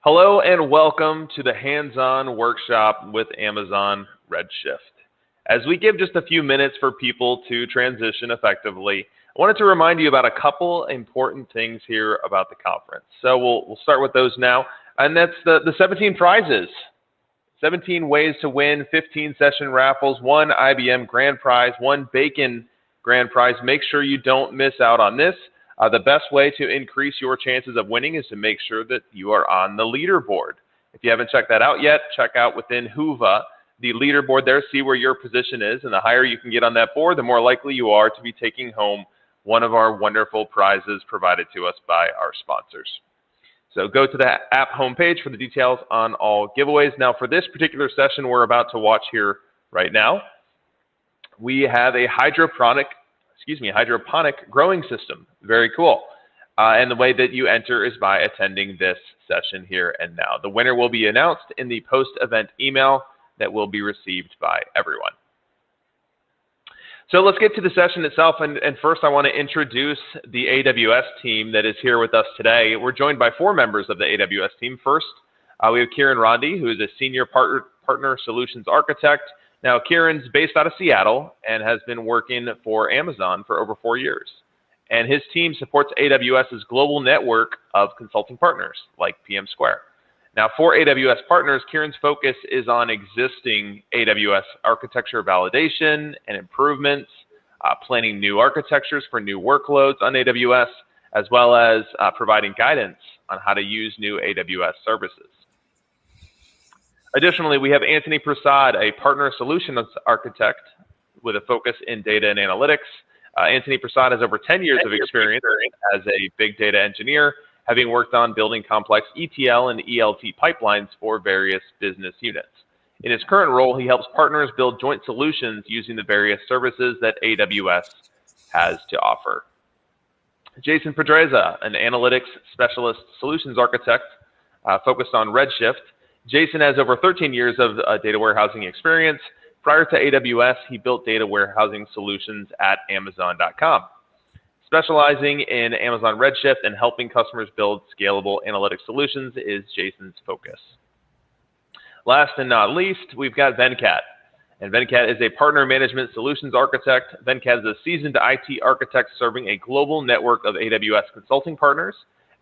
Hello and welcome to the hands-on workshop with Amazon Redshift. As we give just a few minutes for people to transition effectively, I wanted to remind you about a couple important things here about the conference. So we'll start with those now, and that's the 17 prizes. 17 ways to win, 15 session raffles, 1 IBM grand prize, 1 Bacon grand prize. Make sure you don't miss out on this. The best way to increase your chances of winning is to make sure that you are on the leaderboard. If you haven't checked that out yet, check out within Whova, the leaderboard there, see where your position is, and the higher you can get on that board, the more likely you are to be taking home one of our wonderful prizes provided to us by our sponsors. So go to the app homepage for the details on all giveaways. Now for this particular session we're about to watch here right now, we have a hydroponic growing system. Very cool. And the way that you enter is by attending this session here and now. The winner will be announced in the post-event email that will be received by everyone. So let's get to the session itself. And first I want to introduce the AWS team that is here with us today. We're joined by 4 members of the AWS team. First, we have Kiran Randhi, who is a senior partner solutions architect. Now, Kiran's based out of Seattle and has been working for Amazon for over 4 years. And his team supports AWS's global network of consulting partners like PM Square. Now, for AWS partners, Kiran's focus is on existing AWS architecture validation and improvements, planning new architectures for new workloads on AWS, as well as providing guidance on how to use new AWS services. Additionally, we have Antony Prasad, a partner solutions architect with a focus in data and analytics. Antony Prasad has over 10 years of experience as a big data engineer, having worked on building complex ETL and ELT pipelines for various business units. In his current role, he helps partners build joint solutions using the various services that AWS has to offer. Jason Pedreza, an analytics specialist solutions architect focused on Redshift. Jason has over 13 years of data warehousing experience. Prior to AWS, he built data warehousing solutions at Amazon.com. Specializing in Amazon Redshift and helping customers build scalable analytic solutions is Jason's focus. Last and not least, we've got Venkat. And Venkat is a partner management solutions architect. Venkat is a seasoned IT architect serving a global network of AWS consulting partners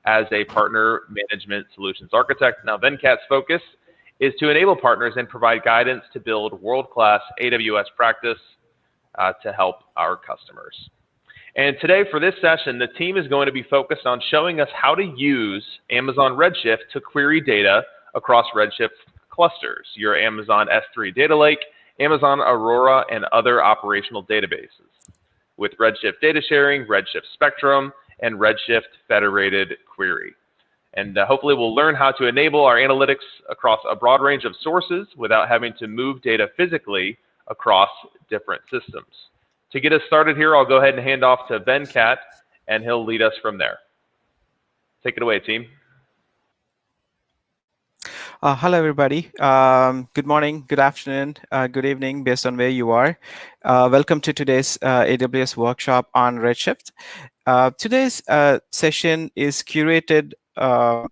as a partner management solutions architect. Now, Venkat's focus is to enable partners and provide guidance to build world-class AWS practice to help our customers. And today for this session, the team is going to be focused on showing us how to use Amazon Redshift to query data across Redshift clusters, your Amazon S3 data lake, Amazon Aurora, and other operational databases with Redshift data sharing, Redshift Spectrum, and Redshift federated query. And hopefully we'll learn how to enable our analytics across a broad range of sources without having to move data physically across different systems. To get us started here, I'll go ahead and hand off to Venkat, and he'll lead us from there. Take it away, team. Hello, everybody. Good morning, good afternoon, good evening, based on where you are. Welcome to today's AWS workshop on Redshift. Today's session is curated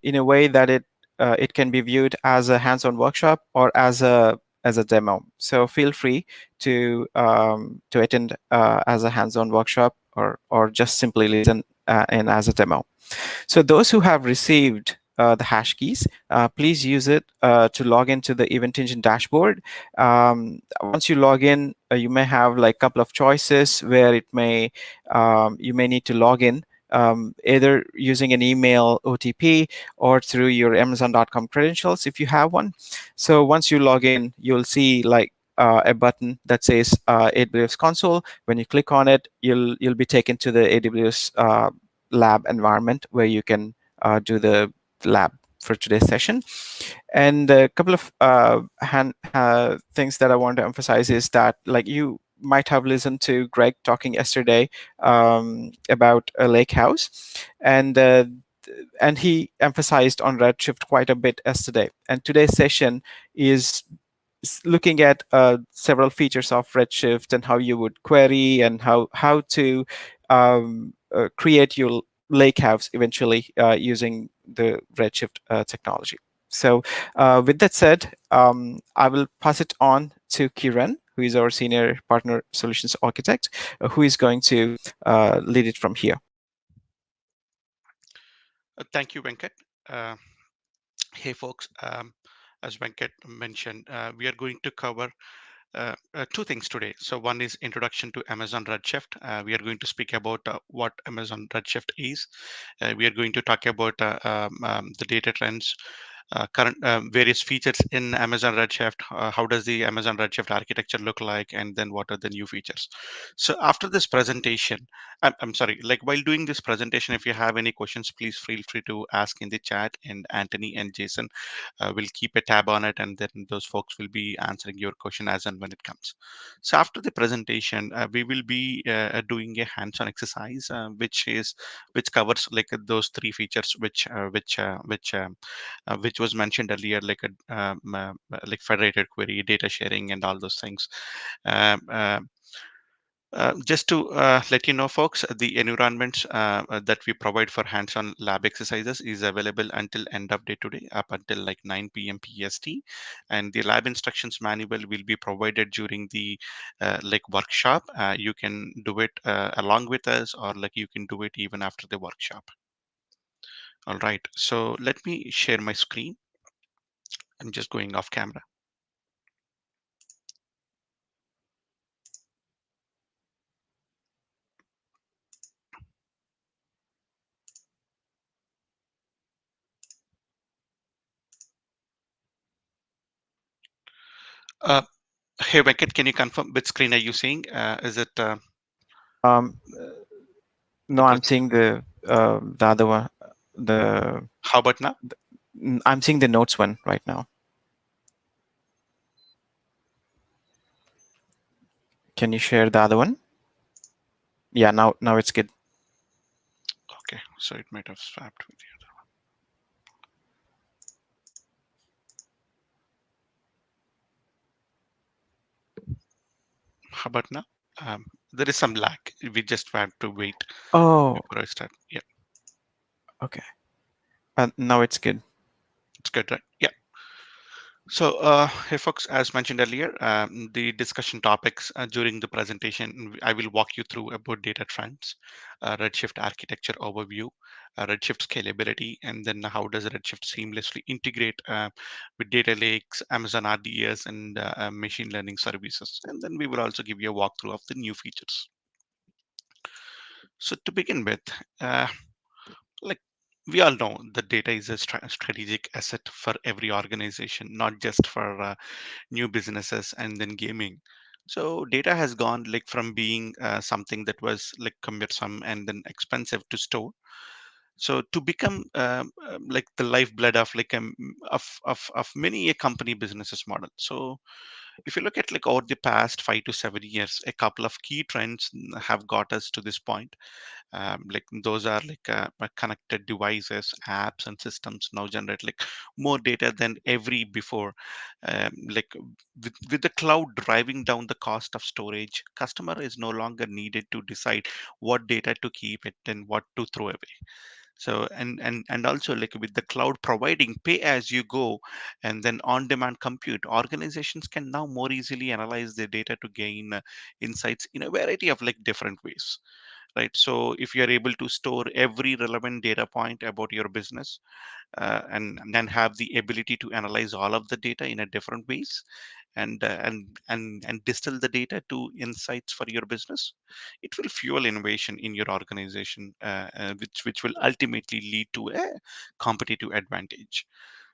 in a way that it can be viewed as a hands-on workshop or as a demo. So feel free to attend as a hands-on workshop or just simply listen in as a demo. So those who have received the hash keys, please use it to log into the Event Engine dashboard. Once you log in, you may have like a couple of choices where it may you may need to log in either using an email OTP or through your Amazon.com credentials if you have one. So once you log in, you'll see like a button that says AWS console. When you click on it, you'll be taken to the AWS lab environment where you can do the lab for today's session. And a couple of things that I want to emphasize is that like you might have listened to Greg talking yesterday about a lake house, and he emphasized on Redshift quite a bit yesterday. And today's session is looking at several features of Redshift and how you would query and how to create your lakehouse eventually using the Redshift technology. So, with that said, I will pass it on to Kiran, who is our senior partner solutions architect, who is going to lead it from here. Thank you, Venkat. Uh, hey, folks. As Venkat mentioned, we are going to cover two things today. So one is introduction to Amazon Redshift. We are going to speak about what Amazon Redshift is. We are going to talk about the data trends, current various features in Amazon Redshift. How does the Amazon Redshift architecture look like, and then what are the new features? So after this presentation, I'm sorry, like while doing this presentation, if you have any questions, please feel free to ask in the chat, and Anthony and Jason will keep a tab on it, and then those folks will be answering your question as and when it comes. So after the presentation, we will be doing a hands-on exercise, which covers like those three features which was mentioned earlier, like like federated query, data sharing, and all those things. Um, uh, just to let you know, folks, the environments that we provide for hands-on lab exercises is available until end of day today, up until like 9 p.m. PST, and the lab instructions manual will be provided during the like workshop. You can do it along with us, or like you can do it even after the workshop. All right, so let me share my screen. I'm just going off camera. Uh, Hey, Venkat, can you confirm which screen are you seeing? Is it Um, the no, I'm pres- seeing the other one. The How about now? I'm seeing the notes one right now. Can you share the other one? Yeah, now it's good. Okay, so it might have swapped with you. How about now? There is some lag. We just have to wait Oh, before I start. Yeah, okay. Now it's good. it's good, right? Yeah. So, hey folks, as mentioned earlier, the discussion topics during the presentation, I will walk you through about data trends, Redshift architecture overview, Redshift scalability, and then how does Redshift seamlessly integrate with data lakes, Amazon RDS, and machine learning services. And then we will also give you a walkthrough of the new features. So to begin with, uh, like we all know the data is a strategic asset for every organization, not just for new businesses and then gaming. So data has gone like from being something that was like cumbersome and then expensive to store, so to become like the lifeblood of like of many a company businesses model. So if you look at like over the past 5 to 7 years, a couple of key trends have got us to this point. Like those are like connected devices, apps, and systems now generate like more data than every before. Like with the cloud driving down the cost of storage, customer is no longer needed to decide what data to keep it and what to throw away. So and also like with the cloud providing pay as you go and then on demand compute, organizations can now more easily analyze their data to gain insights in a variety of like different ways, right? So if you're able to store every relevant data point about your business, and then have the ability to analyze all of the data in a different ways, and distill the data to insights for your business, it will fuel innovation in your organization, which will ultimately lead to a competitive advantage.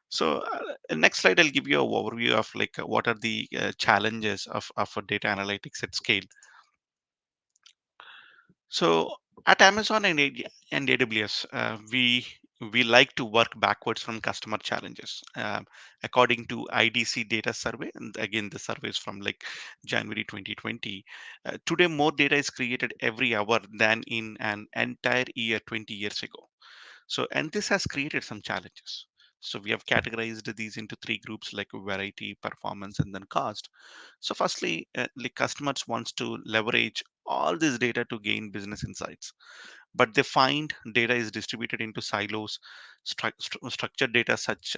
So next slide, I'll give you an overview of like what are the challenges of a data analytics at scale. So at Amazon and AWS, we like to work backwards from customer challenges. According to IDC data survey, and again the survey is from like January 2020. Today, more data is created every hour than in an entire year 20 years ago. So, and this has created some challenges. So we have categorized these into three groups like variety, performance, and then cost. So firstly, like customers wants to leverage all this data to gain business insights, but they find data is distributed into silos, structured data such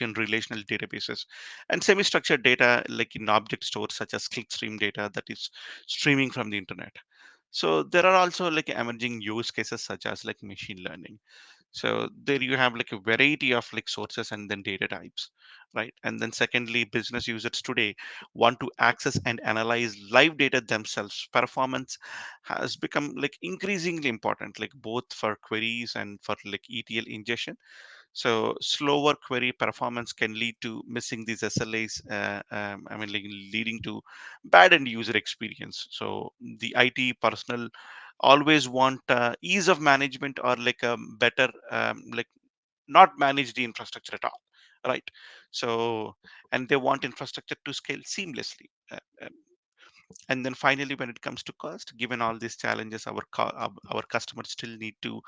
in relational databases, and semi-structured data like in object stores such as clickstream data that is streaming from the internet. So there are also like emerging use cases such as like machine learning. So there you have like a variety of like sources and then data types, right? And then secondly, business users today want to access and analyze live data themselves. Performance has become like increasingly important, like both for queries and for like ETL ingestion. So slower query performance can lead to missing these SLAs. I mean, like leading to bad end user experience. So the IT personnel always want ease of management or like a better like not manage the infrastructure at all, right? So and they want infrastructure to scale seamlessly. And then finally, when it comes to cost, given all these challenges, our customers still need to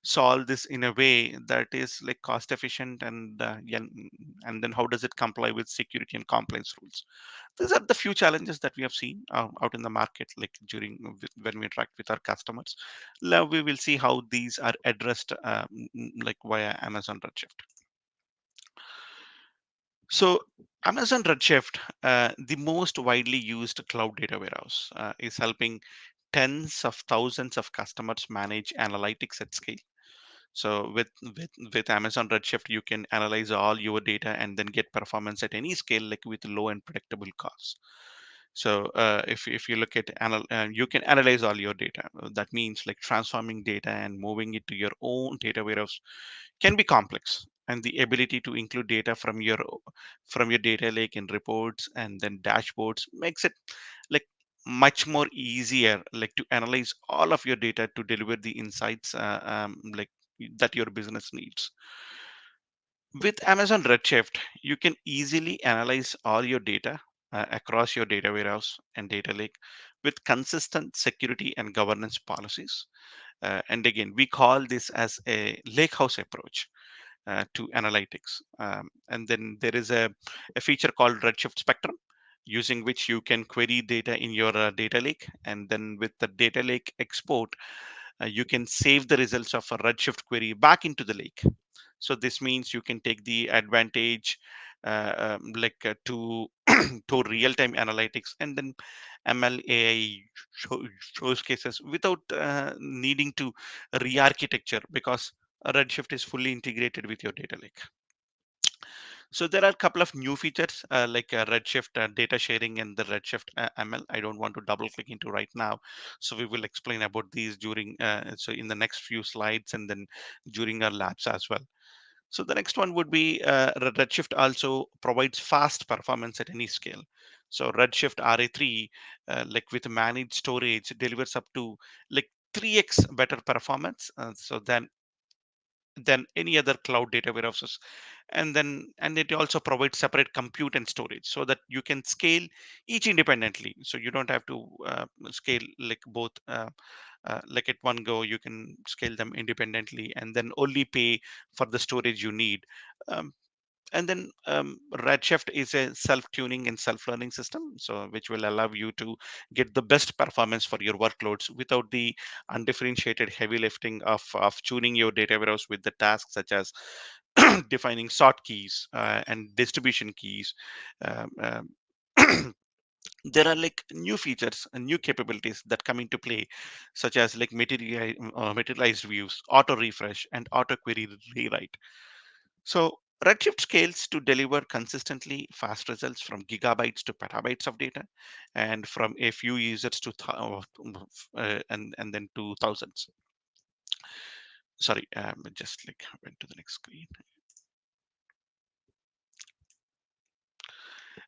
solve this in a way that is like cost efficient and then how does it comply with security and compliance rules? These are the few challenges that we have seen out in the market, like when we interact with our customers. Now we will see how these are addressed, like via Amazon Redshift. So Amazon Redshift, the most widely used cloud data warehouse, is helping tens of thousands of customers manage analytics at scale. So with Amazon Redshift, you can analyze all your data and then get performance at any scale, like with low and predictable costs. So if you look at you can analyze all your data. That means like transforming data and moving it to your own data warehouse can be complex. And the ability to include data from your data lake in reports and then dashboards makes it like much more easier like to analyze all of your data to deliver the insights like that your business needs. With Amazon Redshift, you can easily analyze all your data across your data warehouse and data lake with consistent security and governance policies. And again, we call this as a lakehouse approach to analytics. And then there is a feature called Redshift Spectrum, using which you can query data in your data lake. And then with the data lake export, you can save the results of a Redshift query back into the lake. So this means you can take the advantage to to real-time analytics and then ML AI shows cases without needing to re-architecture because Redshift is fully integrated with your data lake. So there are a couple of new features like Redshift data sharing and the Redshift ML. I don't want to double click into right now. So we will explain about these during so in the next few slides and then during our labs as well. So the next one would be Redshift also provides fast performance at any scale. So Redshift RA3, like with managed storage, delivers up to like 3x better performance. So than any other cloud data warehouses. And it also provides separate compute and storage so that you can scale each independently. So you don't have to scale like both like at one go. You can scale them independently and then only pay for the storage you need. um, and then Redshift is a self-tuning and self-learning system, so which will allow you to get the best performance for your workloads without the undifferentiated heavy lifting of tuning your data warehouse with the tasks such as defining sort keys and distribution keys. Um, there are like new features and new capabilities that come into play, such as like materialized views, auto refresh, and auto query rewrite. So Redshift scales to deliver consistently fast results from gigabytes to petabytes of data, and from a few users to and then to thousands. Sorry, just like went to the next screen.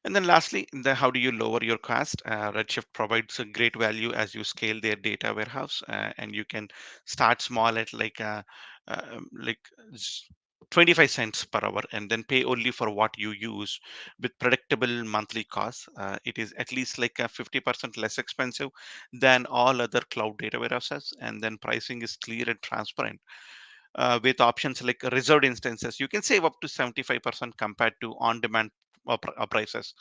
And then lastly, how do you lower your cost? Redshift provides a great value as you scale their data warehouse, and you can start small at like s- 25 cents per hour and then pay only for what you use with predictable monthly costs. It is at least like a 50% less expensive than all other cloud data warehouses, and then pricing is clear and transparent. with options like reserved instances, you can save up to 75% compared to on-demand prices.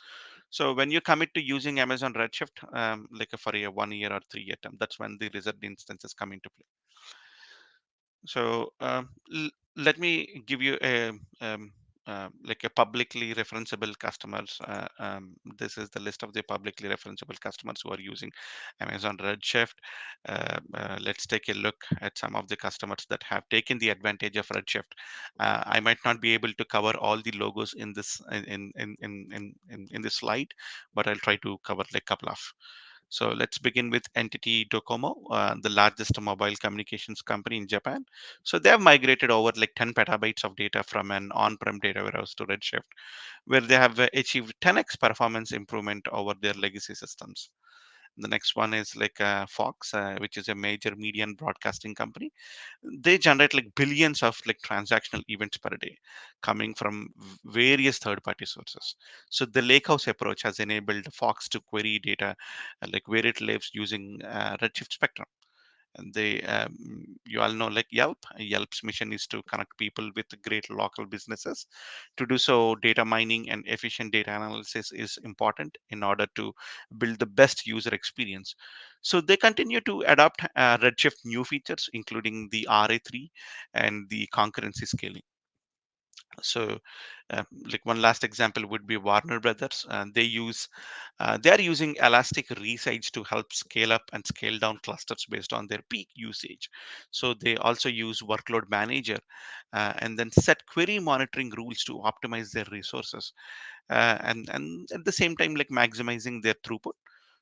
So when you commit to using Amazon Redshift, like for a 1 year or 3 year term, that's when the reserved instances come into play. So let me give you a like a publicly referenceable customers. This is the list of the publicly referenceable customers who are using Amazon Redshift. Let's take a look at some of the customers that have taken the advantage of Redshift. I might not be able to cover all the logos in this in this slide, but I'll try to cover like a couple of. So let's begin with Entity Docomo, the largest mobile communications company in Japan. So they have migrated over like 10 petabytes of data from an on-prem data warehouse to Redshift, where they have achieved 10x performance improvement over their legacy systems. The next one is like Fox, which is a major media and broadcasting company. They generate like billions of like transactional events per day coming from various third-party sources. So the lakehouse approach has enabled Fox to query data like where it lives using Redshift Spectrum. And they you all know like Yelp's mission is to connect people with great local businesses. To do so, data mining and efficient data analysis is important in order to build the best user experience. So they continue to adopt Redshift new features, including the ra3 and the concurrency scaling. So like one last example would be Warner Brothers. They are using elastic resize to help scale up and scale down clusters based on their peak usage. So they also use workload manager and then set query monitoring rules to optimize their resources, and at the same time like maximizing their throughput.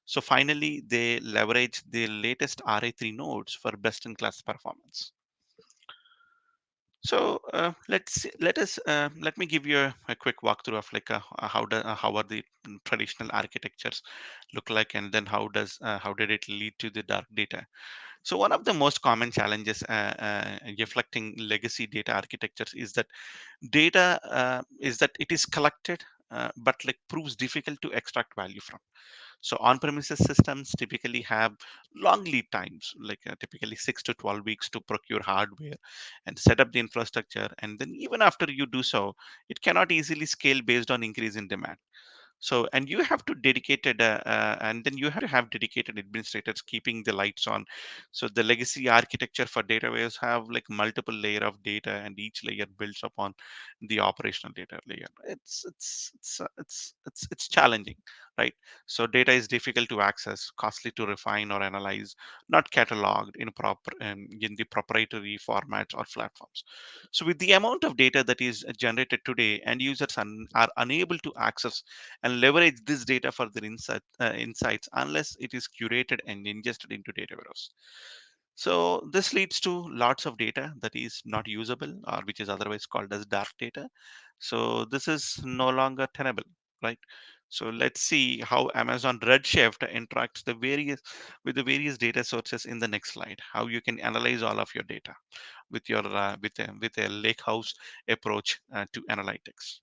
So finally they leverage the latest ra3 nodes for best in class performance. So let me give you a quick walkthrough of like how are the traditional architectures look like, and then how did it lead to the dark data. So one of the most common challenges reflecting legacy data architectures is that it is collected, but like proves difficult to extract value from. So on-premises systems typically have long lead times, like typically 6 to 12 weeks to procure hardware and set up the infrastructure. And then even after you do so, it cannot easily scale based on increase in demand. So and you have to dedicated and then you have to have dedicated administrators keeping the lights on. So the legacy architecture for database have like multiple layer of data, and each layer builds upon the operational data layer. It's challenging, right? So data is difficult to access, costly to refine or analyze, not cataloged in the proprietary formats or platforms. So with the amount of data that is generated today, end users are unable to access and leverage this data for their insights unless it is curated and ingested into data warehouse. So this leads to lots of data that is not usable, or which is otherwise called as dark data. So this is no longer tenable, right? So let's see how Amazon Redshift interacts with the various data sources in the next slide. How you can analyze all of your data with your with a lakehouse approach to analytics.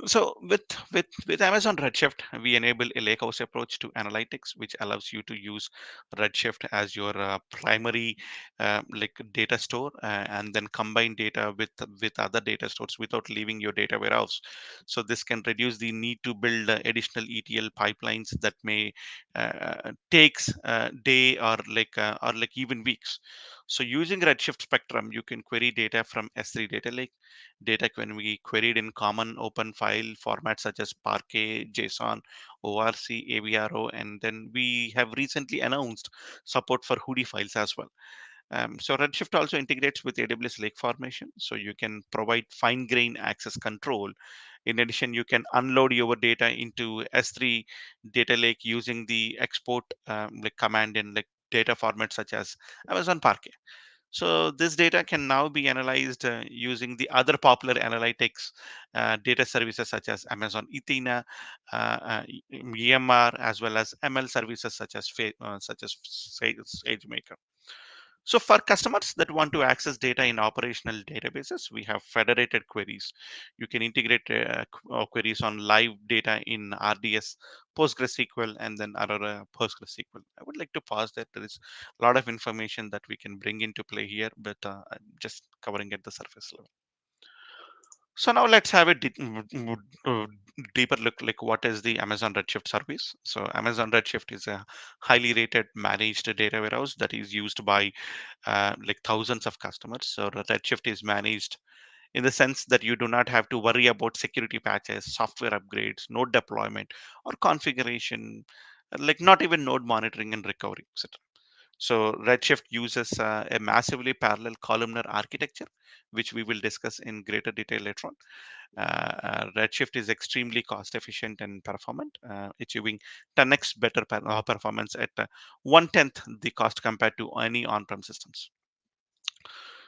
So with Amazon Redshift, we enable a lakehouse approach to analytics, which allows you to use Redshift as your primary like data store, and then combine data with other data stores without leaving your data warehouse. So this can reduce the need to build additional ETL pipelines that may takes day or like even weeks. So using Redshift Spectrum, you can query data from S3 data lake. Data can be queried in common open file formats such as Parquet, JSON, ORC, AVRO, and then we have recently announced support for Hoodie files as well. So Redshift also integrates with AWS Lake Formation, so you can provide fine-grained access control. In addition, you can unload your data into S3 data lake using the export like command in like data formats such as Amazon Parquet. So this data can now be analyzed using the other popular analytics data services such as Amazon Athena, EMR, as well as ML services such as SageMaker. So for customers that want to access data in operational databases, we have federated queries. You can integrate queries on live data in RDS, PostgreSQL, and then other PostgreSQL. I would like to pause that. There is a lot of information that we can bring into play here, but I'm just covering at the surface level. So now let's have a deeper look, like what is the Amazon Redshift service. So Amazon Redshift is a highly rated managed data warehouse that is used by like thousands of customers. So the Redshift is managed in the sense that you do not have to worry about security patches, software upgrades, node deployment, or configuration, like not even node monitoring and recovery, etc. So Redshift uses a massively parallel columnar architecture, which we will discuss in greater detail later on. Redshift is extremely cost efficient and performant, achieving 10x better performance at one-tenth the cost compared to any on-prem systems.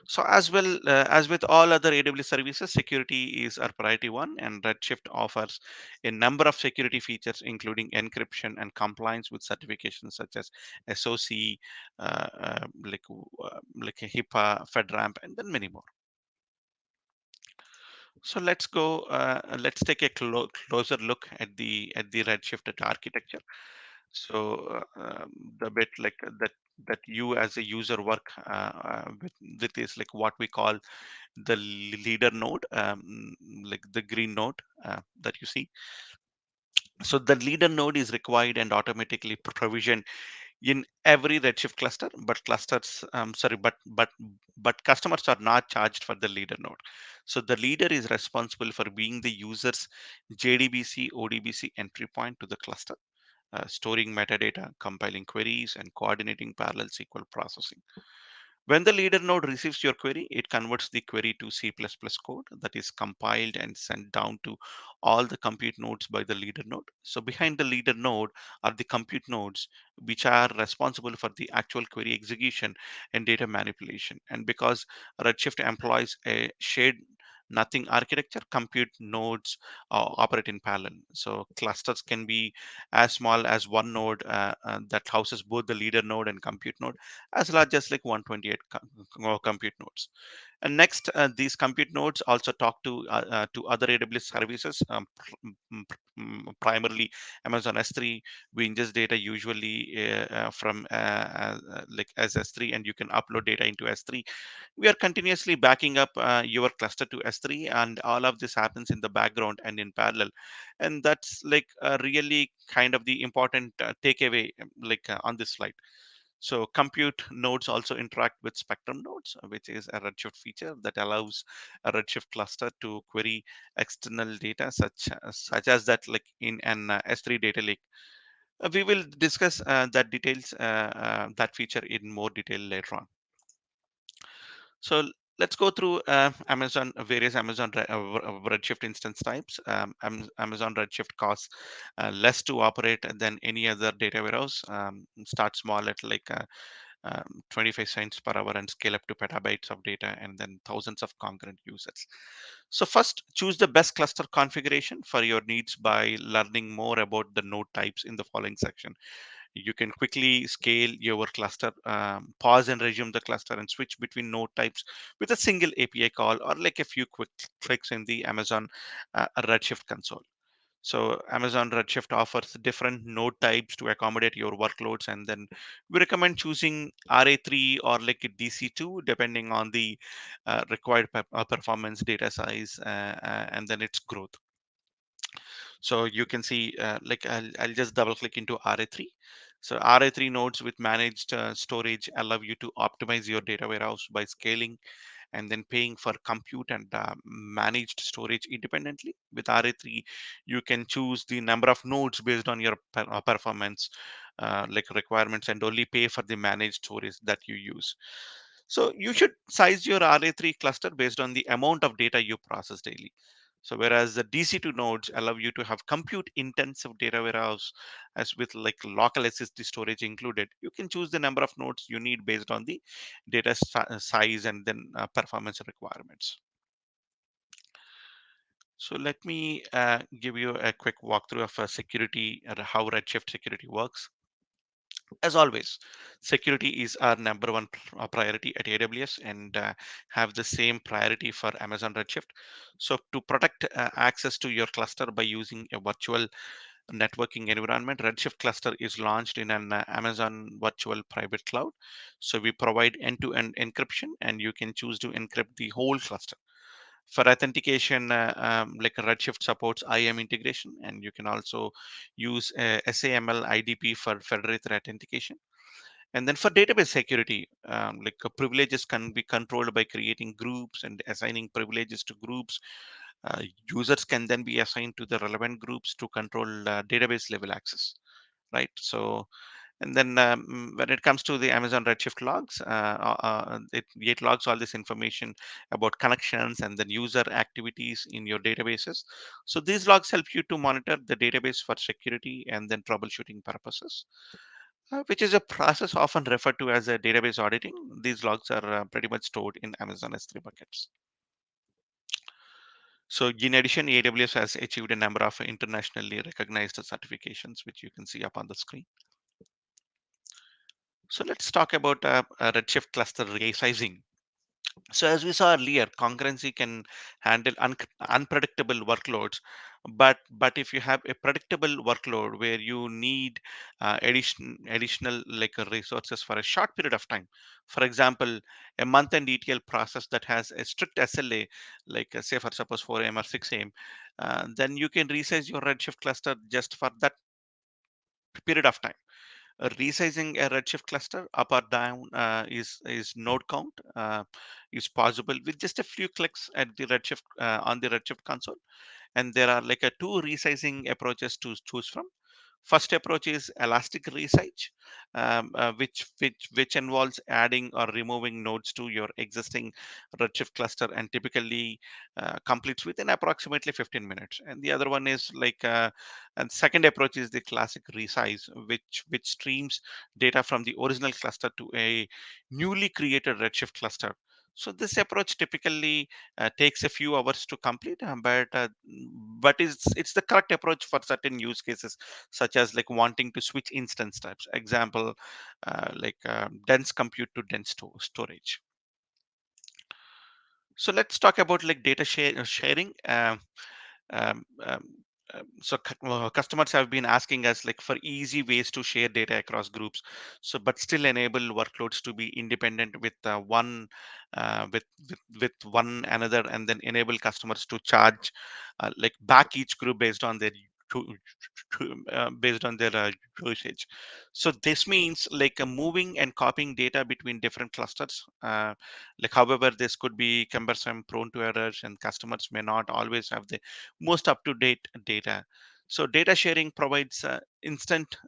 So as well as with all other AWS services, security is our priority one, and Redshift offers a number of security features, including encryption and compliance with certifications such as SOC, like a HIPAA, FedRAMP, and then many more. So let's go. Let's take a closer look at the Redshift architecture. So the bit like that you as a user work with is like what we call the leader node, like the green node that you see. So the leader node is required and automatically provisioned in every Redshift cluster, but but customers are not charged for the leader node. So the leader is responsible for being the user's JDBC ODBC entry point to the cluster, storing metadata, compiling queries, and coordinating parallel SQL processing. When the leader node receives your query, it converts the query to C++ code that is compiled and sent down to all the compute nodes by the leader node. So behind the leader node are the compute nodes, which are responsible for the actual query execution and data manipulation. And because Redshift employs a shared nothing architecture, compute nodes operate in parallel. So clusters can be as small as one node that houses both the leader node and compute node, as large as like 128 compute nodes. And next, these compute nodes also talk to other AWS services, primarily Amazon S3. We ingest data usually from like as S3, and you can upload data into S3. We are continuously backing up your cluster to S3, and all of this happens in the background and in parallel. And that's like really kind of the important takeaway, on this slide. So compute nodes also interact with Spectrum nodes, which is a Redshift feature that allows a Redshift cluster to query external data, such as that like in an S3 data lake. We will discuss that feature in more detail later on. So let's go through various Redshift instance types. Amazon Redshift costs less to operate than any other data warehouse. Start small at 25 cents per hour and scale up to petabytes of data and then thousands of concurrent users. So first, choose the best cluster configuration for your needs by learning more about the node types in the following section. You can quickly scale your cluster, pause and resume the cluster, and switch between node types with a single API call or like a few quick clicks in the Amazon Redshift console. So Amazon Redshift offers different node types to accommodate your workloads, and then we recommend choosing RA3 or like a DC2 depending on the required performance, data size, and then its growth. So you can see, I'll just double click into RA3. So RA3 nodes with managed storage allow you to optimize your data warehouse by scaling and then paying for compute and managed storage independently. With RA3, you can choose the number of nodes based on your performance like requirements and only pay for the managed storage that you use. So you should size your RA3 cluster based on the amount of data you process daily. So whereas the DC2 nodes allow you to have compute intensive data warehouse as with like local SSD storage included, you can choose the number of nodes you need based on the data size and then performance requirements. So let me give you a quick walkthrough of security and how Redshift security works. As always, security is our number one priority at AWS, and have the same priority for Amazon Redshift. So to protect access to your cluster by using a virtual networking environment, Redshift cluster is launched in an Amazon virtual private cloud. So we provide end-to-end encryption, and you can choose to encrypt the whole cluster. For authentication, like Redshift supports IAM integration, and you can also use SAML IDP for federated authentication. And then for database security, privileges can be controlled by creating groups and assigning privileges to groups. uh, Users can then be assigned to the relevant groups to control database level access, right? So, and then when it comes to the Amazon Redshift logs, it logs all this information about connections and then user activities in your databases. So these logs help you to monitor the database for security and then troubleshooting purposes, which is a process often referred to as a database auditing. These logs are pretty much stored in Amazon S3 buckets. So in addition, AWS has achieved a number of internationally recognized certifications, which you can see up on the screen. So let's talk about Redshift cluster resizing. So as we saw earlier, concurrency can handle unpredictable workloads, but if you have a predictable workload where you need additional resources for a short period of time, for example, a month-end ETL process that has a strict SLA, say for suppose 4 a.m. or 6 a.m., then you can resize your Redshift cluster just for that period of time. Resizing a Redshift cluster up or down is node count is possible with just a few clicks at the Redshift on the Redshift console. And there are like a two resizing approaches to choose from. First approach is elastic resize, which involves adding or removing nodes to your existing Redshift cluster and typically completes within approximately 15 minutes. And the other one is and second approach is the classic resize, which streams data from the original cluster to a newly created Redshift cluster. So this approach typically takes a few hours to complete, but it's the correct approach for certain use cases, such as like wanting to switch instance types. Example, dense compute to dense storage. So let's talk about like sharing. Um, um, Customers have been asking us like for easy ways to share data across groups, so but still enable workloads to be independent with one another, and then enable customers to charge back each group to, based on their usage. So this means moving and copying data between different clusters. However, this could be cumbersome, prone to errors, and customers may not always have the most up-to-date data. So data sharing provides instant,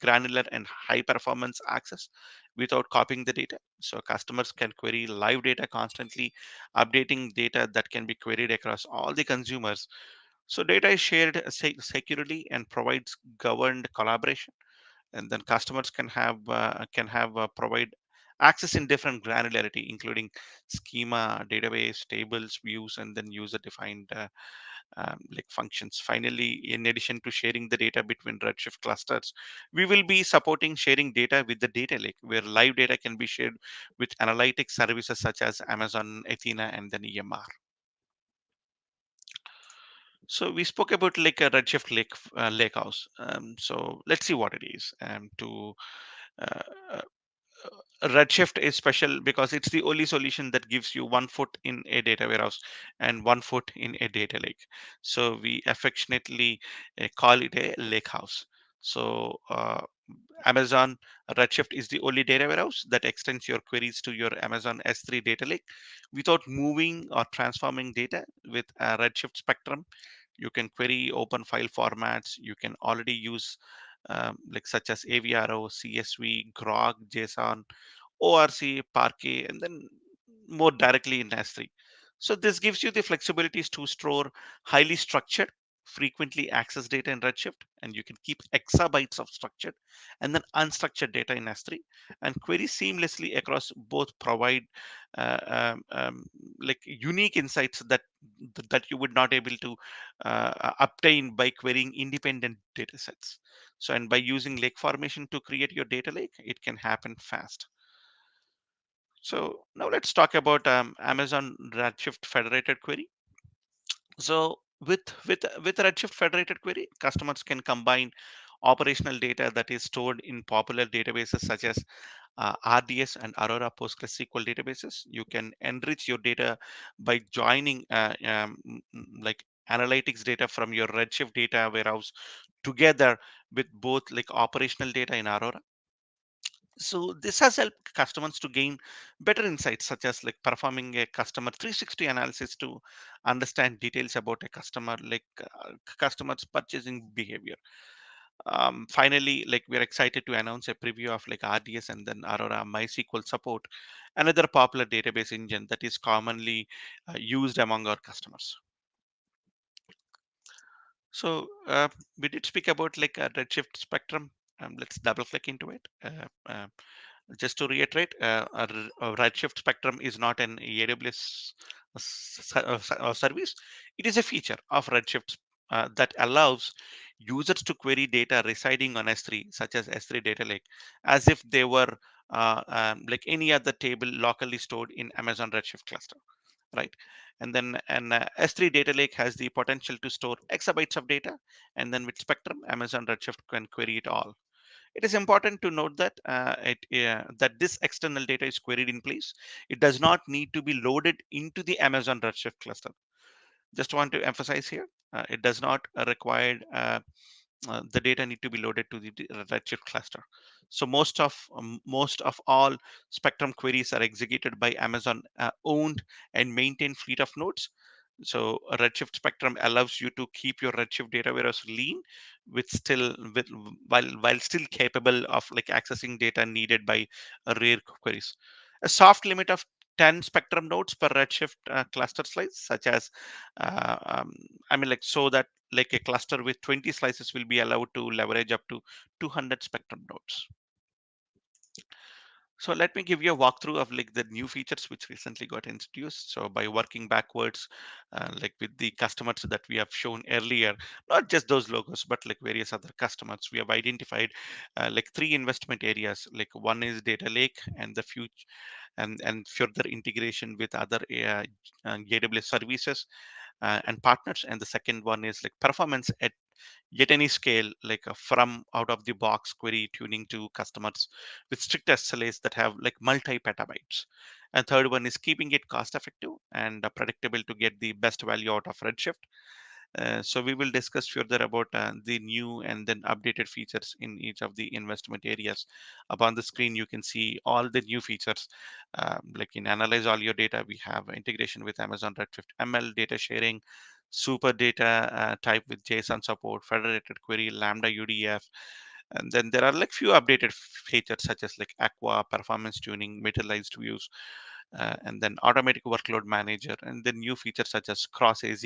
granular and high performance access without copying the data. So customers can query live data constantly, updating data that can be queried across all the consumers. So data is shared securely and provides governed collaboration, and then customers can have provide access in different granularity, including schema, database, tables, views, and then user defined functions. Finally, in addition to sharing the data between Redshift clusters, we will be supporting sharing data with the data lake, where live data can be shared with analytics services such as Amazon Athena and then EMR. So we spoke about like a Redshift lakehouse. So let's see what it is. To uh, uh, Redshift is special because it's the only solution that gives you 1 foot in a data warehouse and 1 foot in a data lake. So we affectionately call it a lake house. So Amazon Redshift is the only data warehouse that extends your queries to your Amazon S3 data lake without moving or transforming data. With Redshift Spectrum, you can query open file formats. You can already use such as AVRO, CSV, Grok, JSON, ORC, Parquet, and then more directly in S3. So this gives you the flexibilities to store highly structured, frequently accessed data in Redshift, and you can keep exabytes of structured and then unstructured data in S3, and query seamlessly across both. Provide unique insights that you would not able to obtain by querying independent data sets. So, and by using lake formation to create your data lake, it can happen fast. So now let's talk about Amazon Redshift federated query. So with Redshift federated query, customers can combine operational data that is stored in popular databases such as RDS and Aurora PostgreSQL databases. You can enrich your data by joining like analytics data from your Redshift data warehouse together with both like operational data in Aurora. So this has helped customers to gain better insights, such as like performing a customer 360 analysis to understand details about a customer, like customers purchasing behavior. Finally, like we're excited to announce a preview of like RDS and then Aurora MySQL support, another popular database engine that is commonly used among our customers. So we did speak about like a Redshift Spectrum. Let's double click into it. Just to reiterate, a Redshift Spectrum is not an AWS service. It is a feature of Redshift that allows users to query data residing on S3, such as S3 Data Lake, as if they were like any other table locally stored in Amazon Redshift cluster, right? And then an S3 Data Lake has the potential to store exabytes of data, and then with Spectrum, Amazon Redshift can query it all. It is important to note that that this external data is queried in place. It does not need to be loaded into the Amazon Redshift cluster. Just want to emphasize here, it does not require the data need to be loaded to the Redshift cluster. So most of all Spectrum queries are executed by Amazon owned and maintained fleet of nodes. So a Redshift Spectrum allows you to keep your Redshift data warehouse lean with while still capable of like accessing data needed by rare queries. A soft limit of 10 Spectrum nodes per Redshift cluster slice, such as I mean like so that like a cluster with 20 slices will be allowed to leverage up to 200 Spectrum nodes. So let me give you a walkthrough of like the new features which recently got introduced. So by working backwards, like with the customers that we have shown earlier, not just those logos, but like various other customers, we have identified like three investment areas. Like one is data lake and the future and further integration with other AWS services and partners. And the second one is like performance at yet any scale, like from out of the box query tuning to customers with strict SLAs that have like multi petabytes. And third one is keeping it cost effective and predictable to get the best value out of Redshift. So we will discuss further about the new and then updated features in each of the investment areas. Up on the screen, you can see all the new features. Like in Analyze All Your Data, we have integration with Amazon Redshift ML, data sharing, super data type with JSON support, federated query, Lambda UDF. And then there are like few updated features such as like Aqua, performance tuning, materialized views, and then automatic workload manager, and then new features such as cross AZ,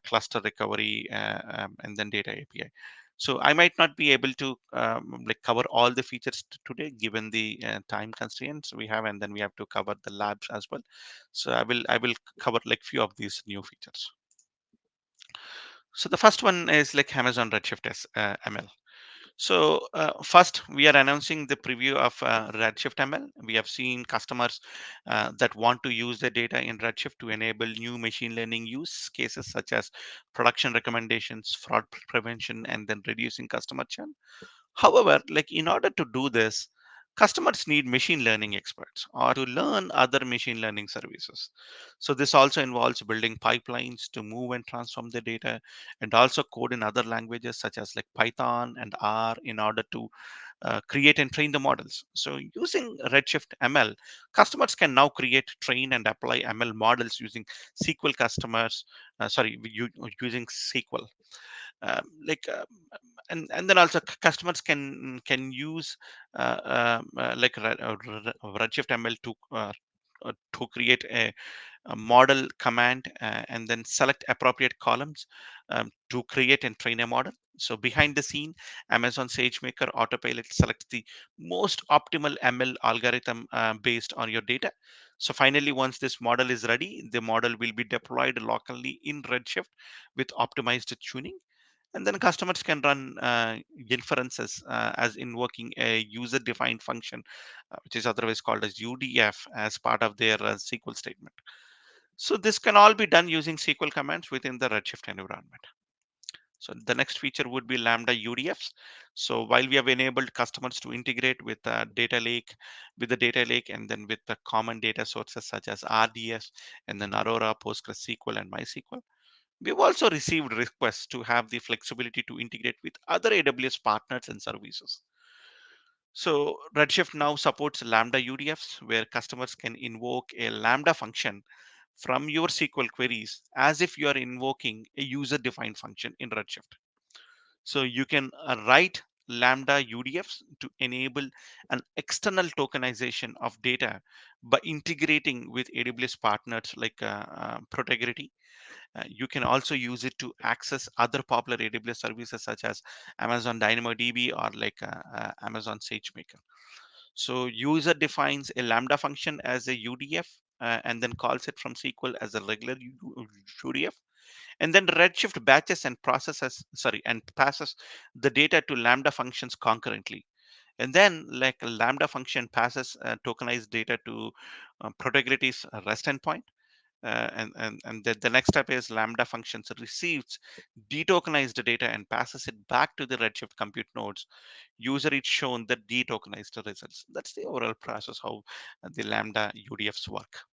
cluster recovery, and then data API. So I might not be able to like cover all the features today, given the time constraints we have, and then we have to cover the labs as well. So I will cover like few of these new features. So the first one is like Amazon Redshift ML. So first, we are announcing the preview of Redshift ML. We have seen customers that want to use the data in Redshift to enable new machine learning use cases such as production recommendations, fraud prevention, and then reducing customer churn. However, like in order to do this, customers need machine learning experts or to learn other machine learning services. So this also involves building pipelines to move and transform the data, and also code in other languages such as like Python and R in order to create and train the models. So using Redshift ML, customers can now create, train, and apply ML models using SQL customers. Using SQL. Like and then also customers can use like Redshift ML to create a model command and then select appropriate columns to create and train a model. So behind the scene, Amazon SageMaker Autopilot selects the most optimal ML algorithm based on your data. So finally, once this model is ready, the model will be deployed locally in Redshift with optimized tuning. And then customers can run inferences as invoking a user-defined function, which is otherwise called as UDF, as part of their SQL statement. So this can all be done using SQL commands within the Redshift environment. So the next feature would be Lambda UDFs. So while we have enabled customers to integrate with the data lake, and then with the common data sources such as RDS, and then Aurora, PostgreSQL, and MySQL, we've also received requests to have the flexibility to integrate with other AWS partners and services. So Redshift now supports Lambda UDFs, where customers can invoke a Lambda function from your SQL queries as if you are invoking a user-defined function in Redshift. So you can write Lambda UDFs to enable an external tokenization of data by integrating with AWS partners like Protegrity. You can also use it to access other popular AWS services such as Amazon DynamoDB or like Amazon SageMaker. So user defines a Lambda function as a UDF and then calls it from SQL as a regular UDF, and then Redshift batches and passes the data to Lambda functions concurrently. And then like a Lambda function passes tokenized data to Protegrity's REST endpoint. And the next step is Lambda functions receives detokenized data and passes it back to the Redshift compute nodes. User is shown the detokenized results. That's the overall process how the Lambda UDFs work.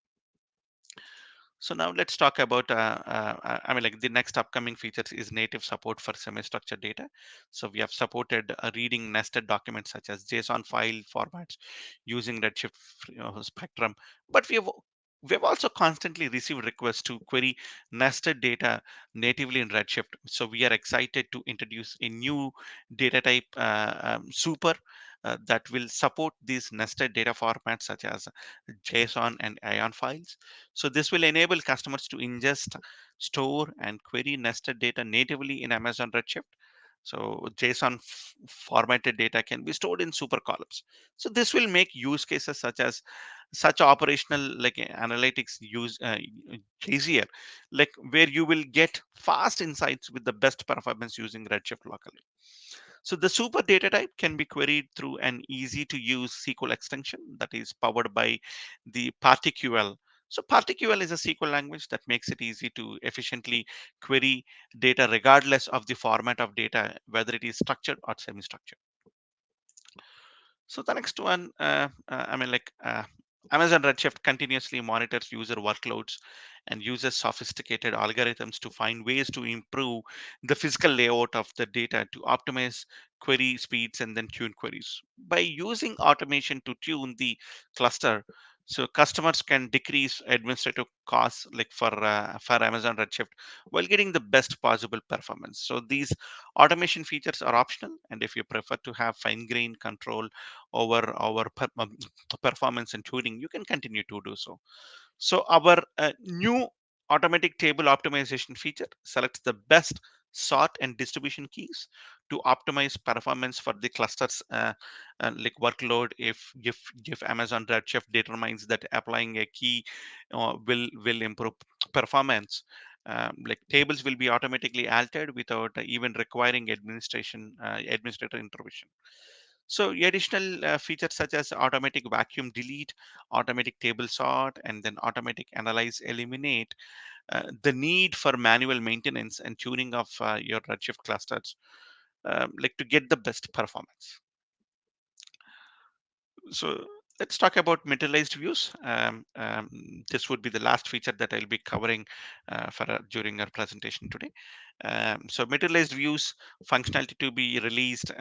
So now let's talk about, I mean, like the next upcoming features is native support for semi-structured data. So we have supported reading nested documents such as JSON file formats using Redshift Spectrum, but we have also constantly received requests to query nested data natively in Redshift. So we are excited to introduce a new data type, Super, that will support these nested data formats such as JSON and ION files. So this will enable customers to ingest, store, and query nested data natively in Amazon Redshift. So JSON formatted data can be stored in super columns. So this will make use cases such operational like analytics use easier, like where you will get fast insights with the best performance using Redshift locally. So the super data type can be queried through an easy to use SQL extension that is powered by the PartiQL. So PartiQL is a SQL language that makes it easy to efficiently query data regardless of the format of data, whether it is structured or semi-structured. So the next one, Amazon Redshift continuously monitors user workloads and uses sophisticated algorithms to find ways to improve the physical layout of the data to optimize query speeds and then tune queries. By using automation to tune the cluster, so customers can decrease administrative costs like for Amazon Redshift while getting the best possible performance. So these automation features are optional, and if you prefer to have fine-grained control over our performance and tuning, you can continue to do so. So our new automatic table optimization feature selects the best sort and distribution keys to optimize performance for the clusters like workload. If Amazon Redshift determines that applying a key will improve performance, like tables will be automatically altered without even requiring administrator intervention. So additional features such as automatic vacuum delete, automatic table sort, and then automatic analyze eliminate the need for manual maintenance and tuning of your Redshift clusters, like to get the best performance. So let's talk about materialized views. This would be the last feature that I'll be covering during our presentation today. So materialized views functionality to be released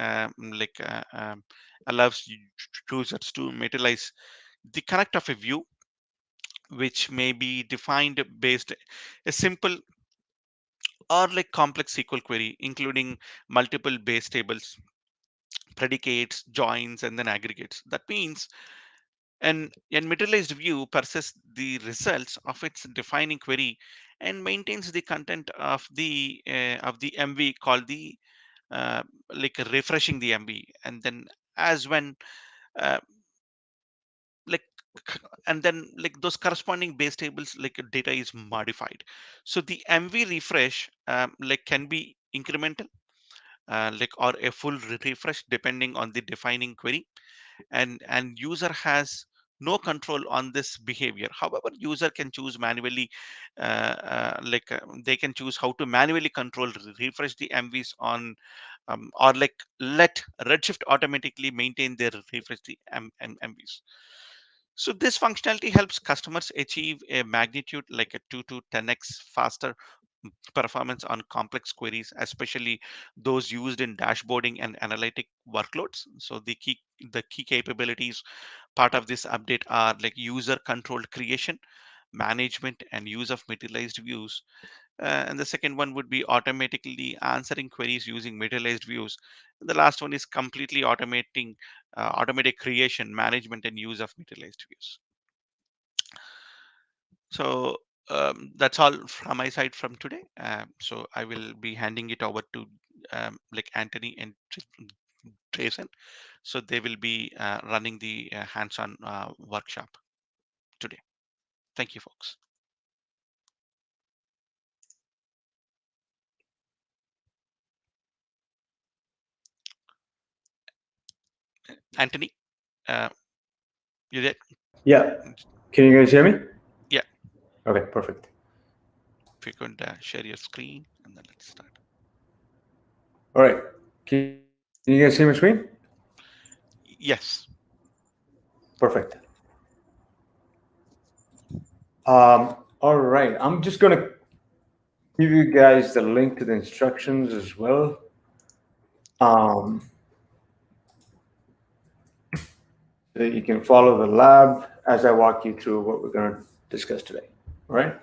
allows users to materialize the connect of a view, which may be defined based a simple or like complex SQL query, including multiple base tables, predicates, joins, and then aggregates. That means an materialized view persists the results of its defining query and maintains the content of the MV called the like refreshing the MV, and then as when uh, like and then like those corresponding base tables like data is modified. So the MV refresh like can be incremental, or a full refresh depending on the defining query, and user has no control on this behavior. However, user can choose manually, they can choose how to manually control refresh the MVs on, or let Redshift automatically maintain their refresh the MVs. So this functionality helps customers achieve a magnitude like a 2 to 10x faster performance on complex queries, especially those used in dashboarding and analytic workloads. So the key capabilities part of this update are like user controlled creation, management, and use of materialized views. And the second one would be automatically answering queries using materialized views. The last one is completely automatic creation, management, and use of materialized views. So that's all from my side from today. So I will be handing it over to Antony and Jason. So they will be running the hands-on workshop today. Thank you, folks. Antony, uh, you there? Yeah. Can you guys hear me? Yeah. Okay, perfect. If you could share your screen and then let's start. All right. Can you guys see my screen? Yes. Perfect. All right. I'm just going to give you guys the link to the instructions as well. So that you can follow the lab as I walk you through what we're going to discuss today. All right.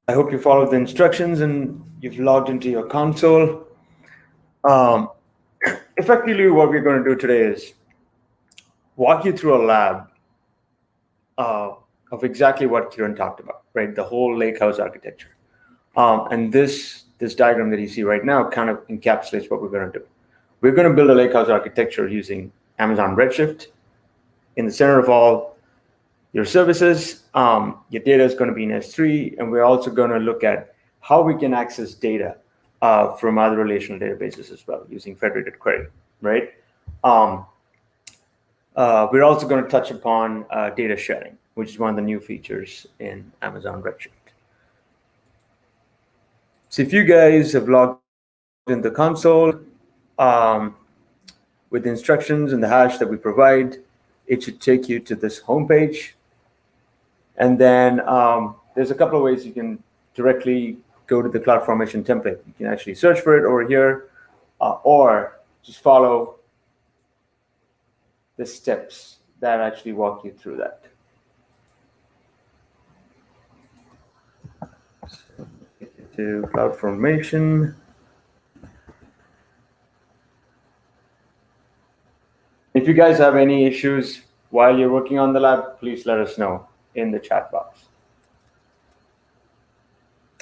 I hope you followed the instructions and you've logged into your console. Um, Effectively, what we're going to do today is walk you through a lab uh, of exactly what Kiran talked about, right? The whole lakehouse architecture. And this diagram that you see right now kind of encapsulates what we're going to do. We're going to build a lakehouse architecture using Amazon Redshift. In the center of all your services, your data is going to be in S3, and we're also going to look at how we can access data from other relational databases as well using federated query, right? We're also going to touch upon data sharing, which is one of the new features in Amazon Redshift. So if you guys have logged in the console with the instructions and the hash that we provide, it should take you to this homepage. And then there's a couple of ways you can directly go to the CloudFormation template. You can actually search for it over here, or just follow the steps that actually walk you through that. To CloudFormation. If you guys have any issues while you're working on the lab, please let us know in the chat box.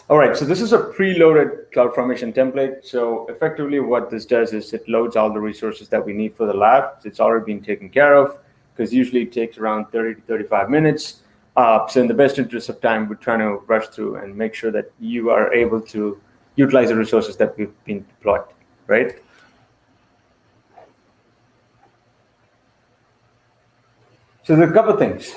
All right, so this is a preloaded CloudFormation template. So effectively what this does is it loads all the resources that we need for the lab. It's already been taken care of because usually it takes around 30 to 35 minutes. So in the best interest of time, we're trying to rush through and make sure that you are able to utilize the resources that we've been deployed, right? So there's a couple of things.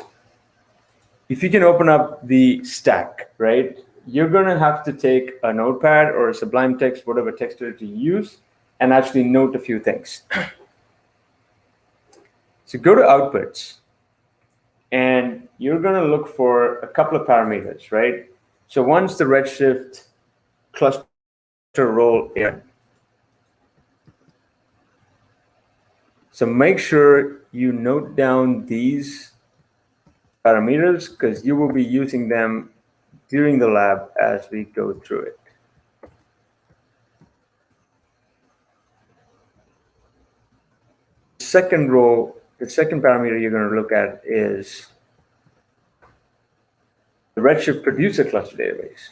If you can open up the stack, right, you're going to have to take a notepad or a Sublime Text, whatever text editor you use, and actually note a few things. So go to Outputs, and you're going to look for a couple of parameters, right? So one's the Redshift cluster role area. So make sure you note down these parameters because you will be using them during the lab as we go through it. Second row, the second parameter you're going to look at is the Redshift producer cluster database.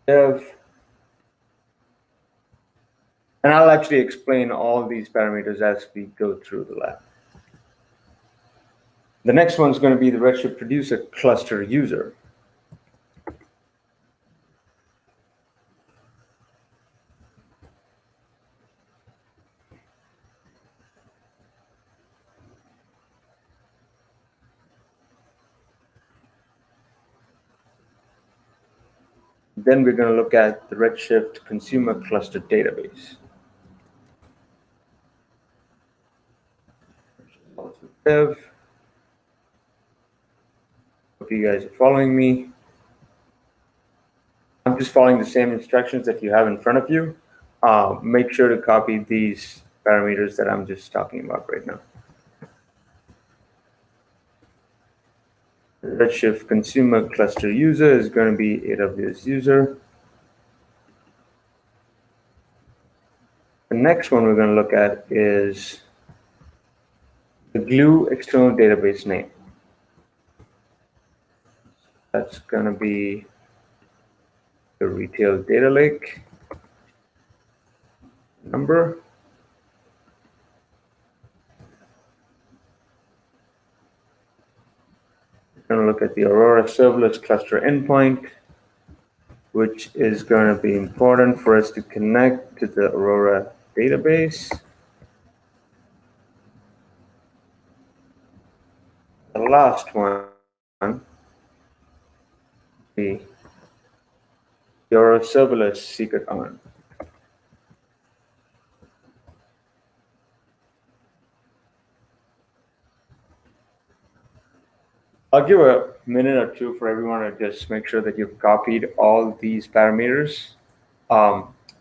Dev And I'll actually explain all these parameters as we go through the lab. The next one is going to be the Redshift producer cluster user. Then we're going to look at the Redshift consumer cluster database. Hope you guys are following me. I'm just following the same instructions that you have in front of you. Make sure to copy these parameters that I'm just talking about right now. Redshift consumer cluster user is going to be AWS user. The next one we're going to look at is the Glue external database name. That's going to be the retail data lake number. We're going to look at the Aurora serverless cluster endpoint, which is going to be important for us to connect to the Aurora database. The last one, the Aurora serverless secret on. I'll give a minute or two for everyone to just make sure that you've copied all these parameters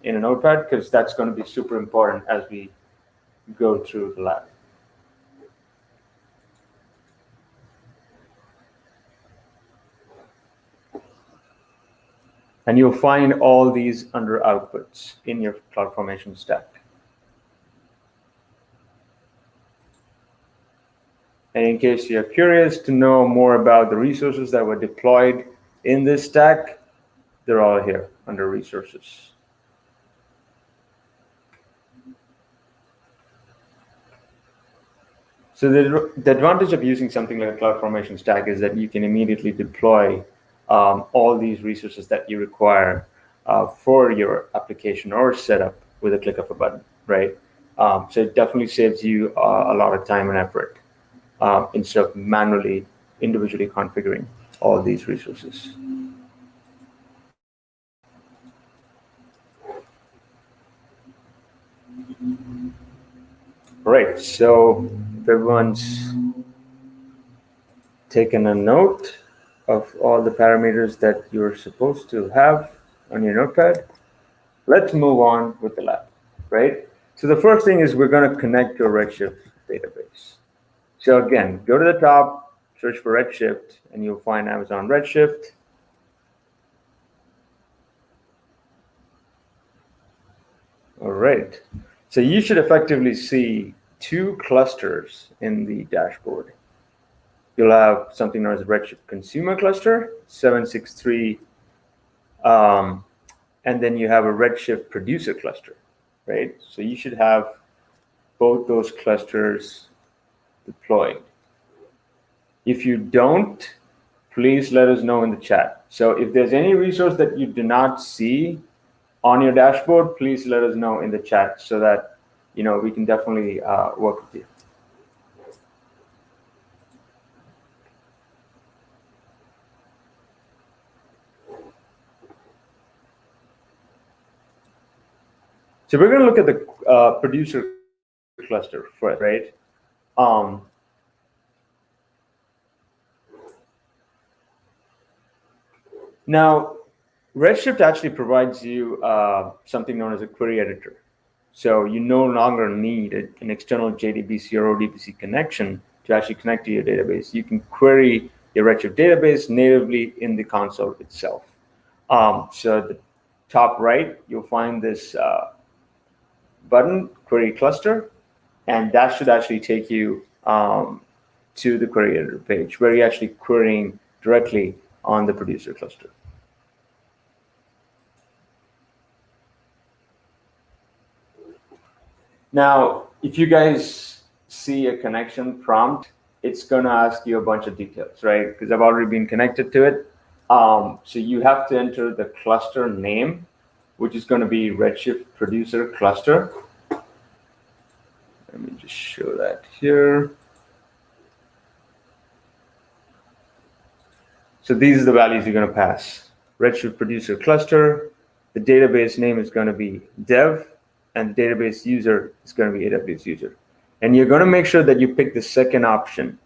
in a notepad, because that's going to be super important as we go through the lab. And you'll find all these under outputs in your CloudFormation stack. And in case you're curious to know more about the resources that were deployed in this stack, they're all here under resources. So the advantage of using something like a CloudFormation stack is that you can immediately deploy all these resources that you require for your application or setup with a click of a button, right? So it definitely saves you a lot of time and effort instead of manually, individually configuring all these resources. All right, so if everyone's taken a note of all the parameters that you're supposed to have on your notepad, let's move on with the lab, right? So the first thing is we're going to connect your Redshift database. So again, go to the top, search for Redshift, and you'll find Amazon Redshift. All right, so you should effectively see two clusters in the dashboard. You'll have something known as Redshift Consumer Cluster, 763, and then you have a Redshift Producer Cluster, right? So you should have both those clusters deployed. If you don't, please let us know in the chat. So if there's any resource that you do not see on your dashboard, please let us know in the chat so that we can definitely work with you. So we're going to look at the producer cluster first, right? Now, Redshift actually provides you something known as a query editor. So you no longer need an external JDBC or ODBC connection to actually connect to your database. You can query your Redshift database natively in the console itself. So at the top right, you'll find this button, Query Cluster, and that should actually take you to the query editor page where you're actually querying directly on the producer cluster. Now, if you guys see a connection prompt, it's going to ask you a bunch of details, right? Because I've already been connected to it. So you have to enter the cluster name, which is going to be Redshift Producer Cluster. Let me just show that here. So these are the values you're going to pass. Redshift Producer Cluster. The database name is going to be dev, and the database user is going to be AWS user. And you're going to make sure that you pick the second option,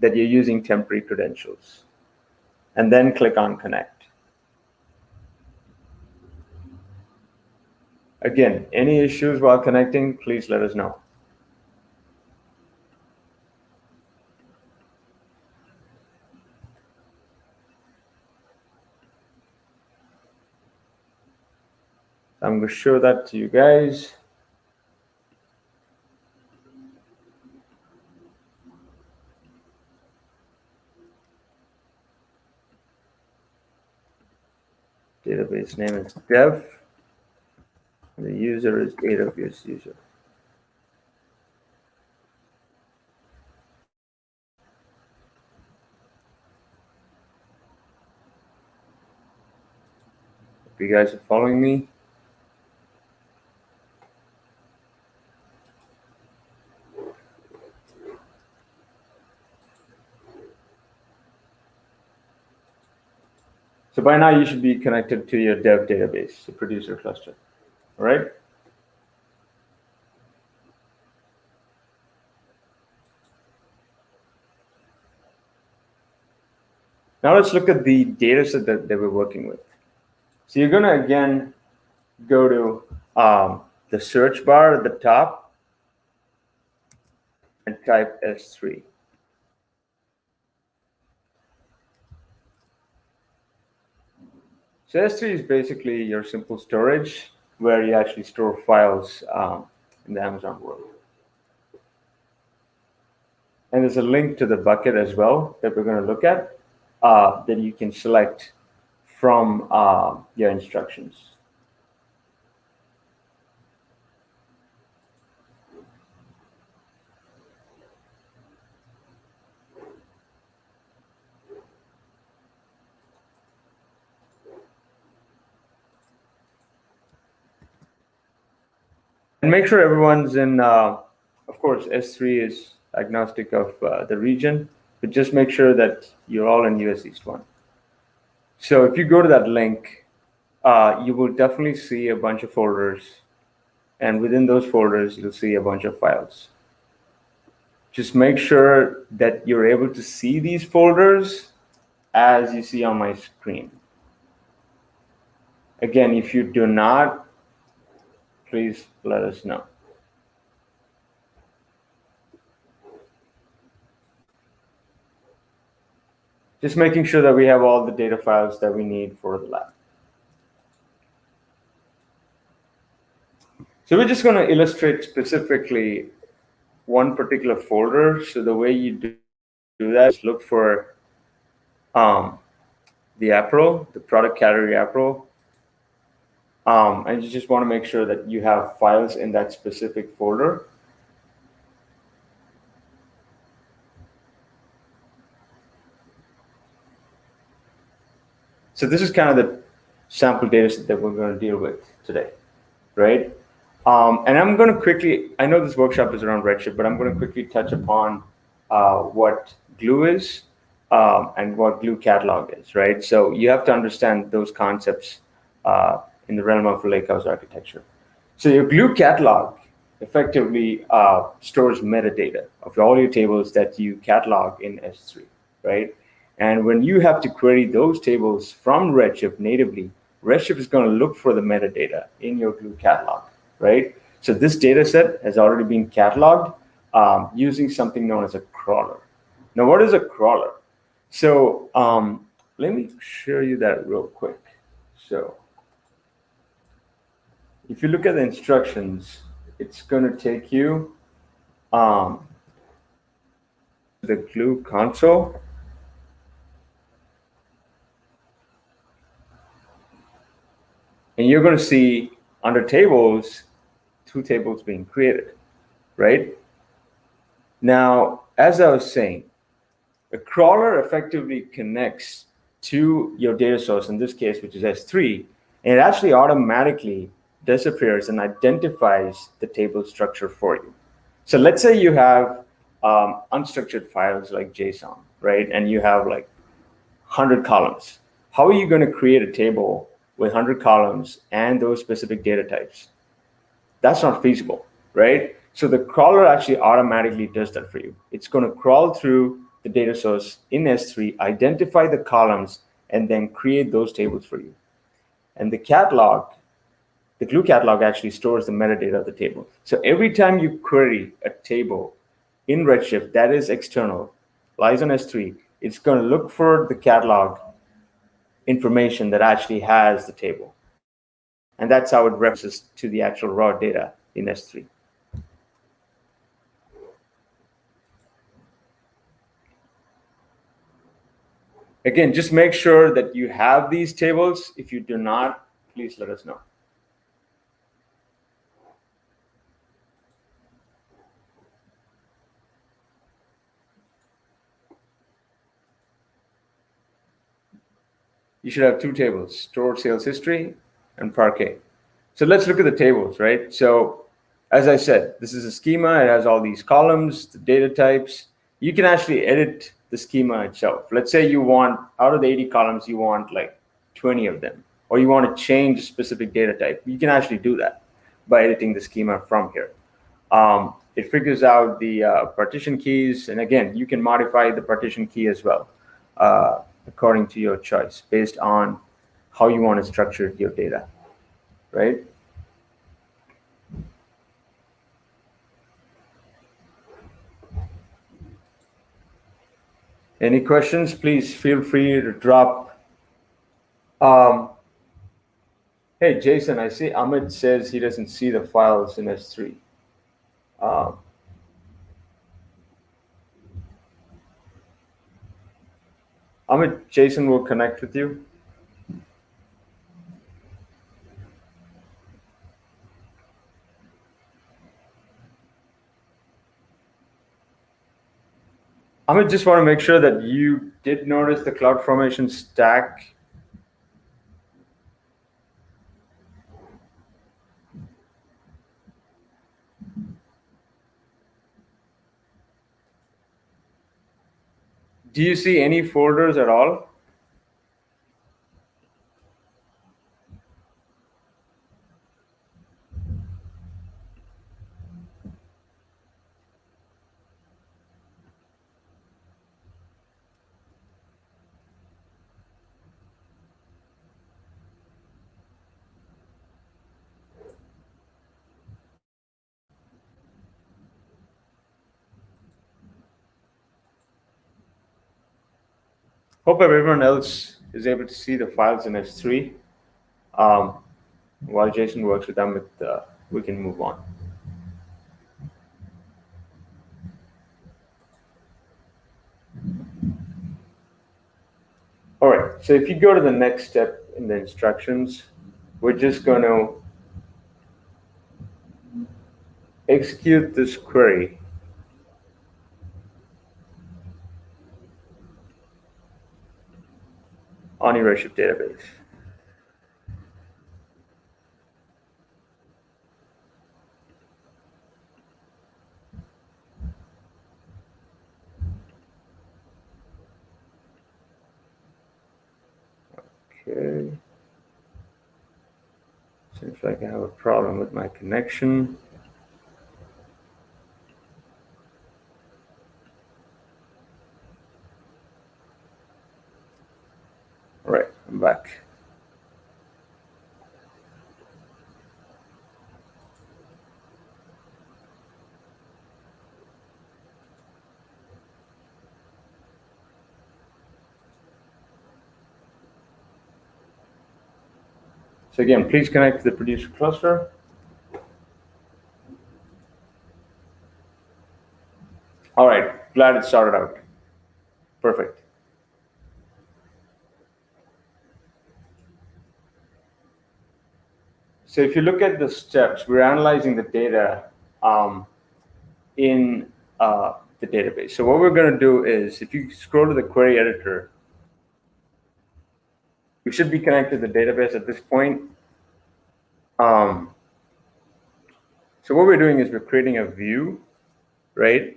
that you're using temporary credentials, and then click on connect. Again, any issues while connecting, please let us know. I'm going to show that to you guys. Database name is dev. And the user is AWS user. If you guys are following me. So by now you should be connected to your dev database, the producer cluster, all right? Now let's look at the data set that we're working with. So you're gonna again go to the search bar at the top and type S3. So S3 is basically your simple storage where you actually store files in the Amazon world. And there's a link to the bucket as well that we're going to look at that you can select from your instructions. And make sure everyone's in, of course, S3 is agnostic of the region, but just make sure that you're all in US East 1. So if you go to that link, you will definitely see a bunch of folders. And within those folders, you'll see a bunch of files. Just make sure that you're able to see these folders as you see on my screen. Again, if you do not, please let us know. Just making sure that we have all the data files that we need for the lab. So we're just going to illustrate specifically one particular folder. So the way you do that is look for the April, the product category April. And you just want to make sure that you have files in that specific folder. So this is kind of the sample data set that we're going to deal with today, right? And I'm going to quickly, I know this workshop is around Redshift, but I'm going to quickly touch upon what Glue is and what Glue Catalog is, right? So you have to understand those concepts in the realm of Lakehouse architecture. So your Glue Catalog effectively stores metadata of all your tables that you catalog in S3, right? And when you have to query those tables from Redshift natively, Redshift is going to look for the metadata in your Glue Catalog, right? So this data set has already been cataloged using something known as a crawler. Now, what is a crawler? So let me show you that real quick. So if you look at the instructions, it's going to take you to the Glue console. And you're going to see under tables, 2 tables being created. right? Now, as I was saying, a crawler effectively connects to your data source, in this case, which is S3, and it actually automatically disappears and identifies the table structure for you. So let's say you have unstructured files like JSON, right? And you have like 100 columns. How are you going to create a table with 100 columns and those specific data types? That's not feasible, right? So the crawler actually automatically does that for you. It's going to crawl through the data source in S3, identify the columns, and then create those tables for you. And the catalog, the glue catalog actually stores the metadata of the table. So every time you query a table in Redshift that is external, lies on S3, it's going to look for the catalog information that actually has the table. And that's how it references to the actual raw data in S3. Again, just make sure that you have these tables. If you do not, please let us know. You should have two tables, store sales history and parquet. So let's look at the tables, right? So as I said, this is a schema. It has all these columns, the data types. You can actually edit the schema itself. Let's say you want, out of the 80 columns, you want like 20 of them, or you want to change a specific data type. You can actually do that by editing the schema from here. It figures out the partition keys. And again, you can modify the partition key as well, according to your choice, based on how you want to structure your data, right? Any questions, please feel free to drop. Hey, Jason, I see Amit says he doesn't see the files in S3. Amit, Jason will connect with you. Amit, just want to make sure that you did notice the CloudFormation stack. Do you see any folders at all? Hope everyone else is able to see the files in S3. While Jason works with them, we can move on. All right, so if you go to the next step in the instructions, we're just going to execute this query on your Redshift database. Okay. Seems like I have a problem with my connection. All right, I'm back. So again, please connect to the producer cluster. All right, glad it started out. Perfect. So if you look at the steps, we're analyzing the data in the database. So what we're going to do is, if you scroll to the query editor, we should be connected to the database at this point. So what we're doing is we're creating a view, right?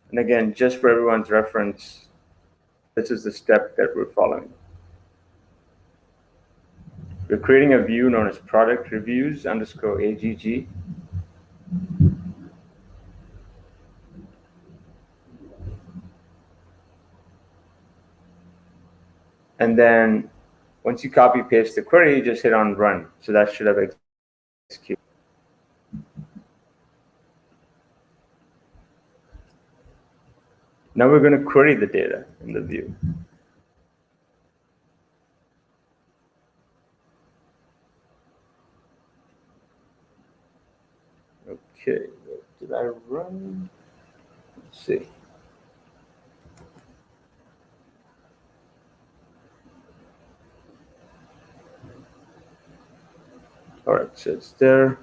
And again, just for everyone's reference, this is the step that we're following. We're creating a view known as product reviews underscore AGG. And then once you copy paste the query, just hit on run. So that should have executed. Now we're going to query the data in the view. Okay, did I run? Let's see. All right, so it's there.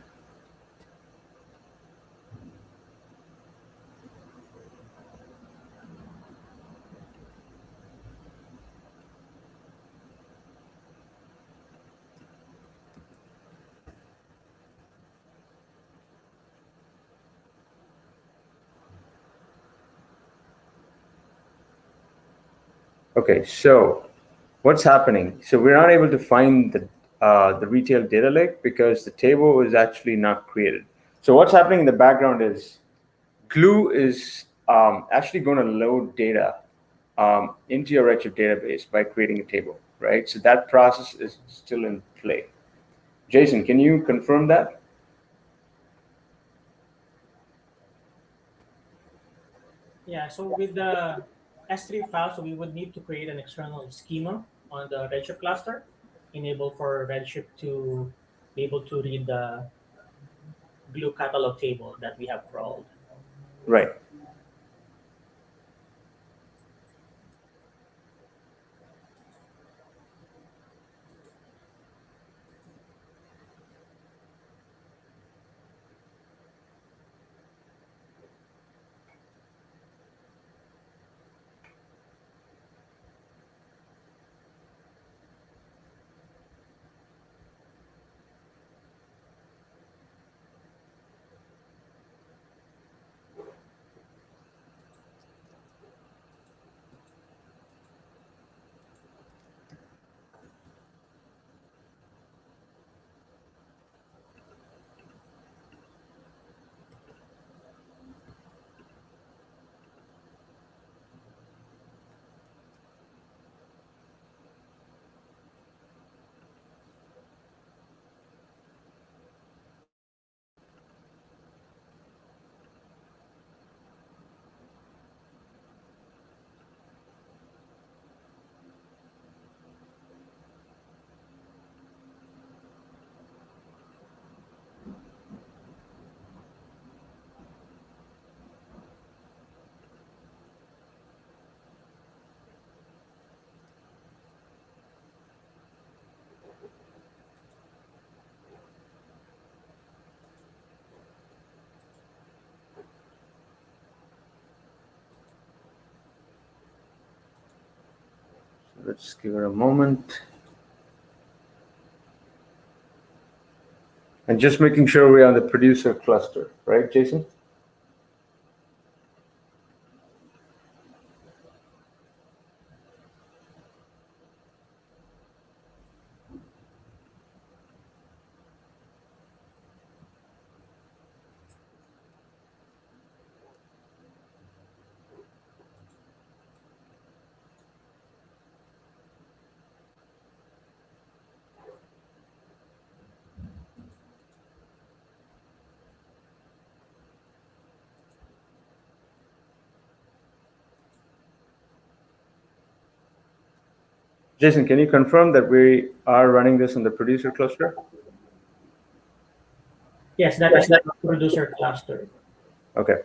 Okay, so what's happening? So we're not able to find the retail data lake because the table is actually not created. So what's happening in the background is Glue is actually going to load data into your Redshift database by creating a table, right? So that process is still in play. Jason, can you confirm that? Yeah, so with the S3 file, so we would need to create an external schema on the Redshift cluster, enable for Redshift to be able to read the Glue catalog table that we have crawled. Right. Let's give it a moment. And just making sure we're on the producer cluster, right, Jason? Jason, can you confirm that we are running this in the producer cluster? Yes, that is the producer cluster. Okay.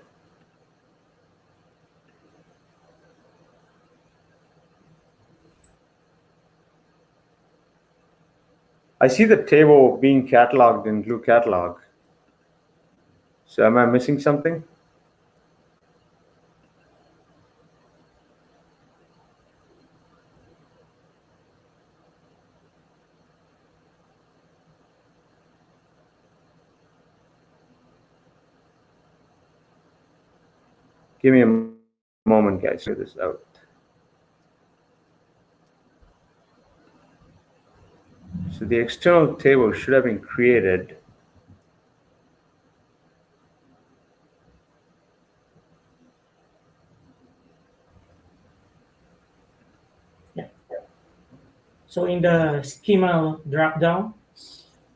I see the table being cataloged in Glue Catalog. So am I missing something? Give me a moment, guys, to figure this out. So the external table should have been created. So in the schema dropdown,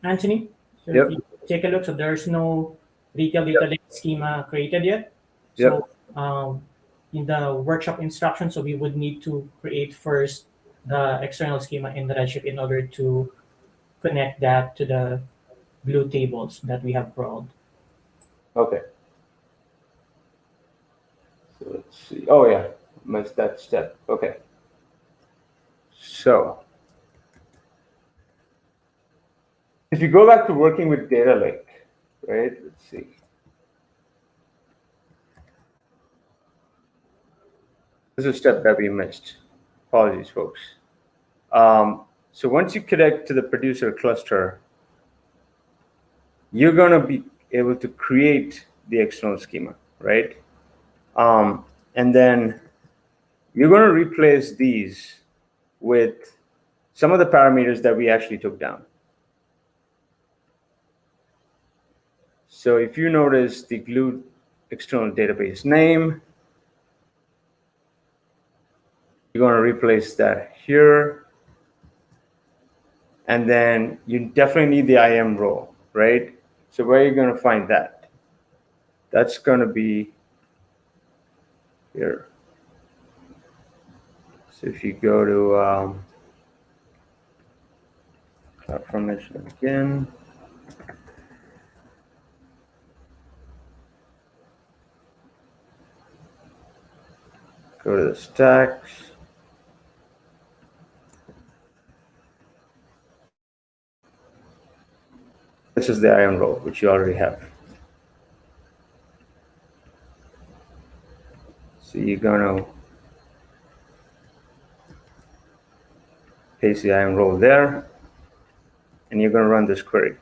Anthony, so Yep. if you take a look, so there's no retail data lake schema created yet. Yep. So in the workshop instructions, so we would need to create first the external schema in the Redshift in order to connect that to the Glue tables that we have crawled. Okay. So let's see. Oh yeah, missed that step. Okay. So if you go back to working with data lake, right? Let's see. This is a step that we missed. Apologies, folks. So once you connect to the producer cluster, you're going to be able to create the external schema, right? And then you're going to replace these with some of the parameters that we actually took down. So if you notice the Glue external database name, you're going to replace that here. And then you definitely need the IAM role, right? So where are you going to find that? That's going to be here. So if you go to CloudFormation again, go to the stacks. This is the IAM role, which you already have. So you're going to paste the IAM role there, and you're going to run this query.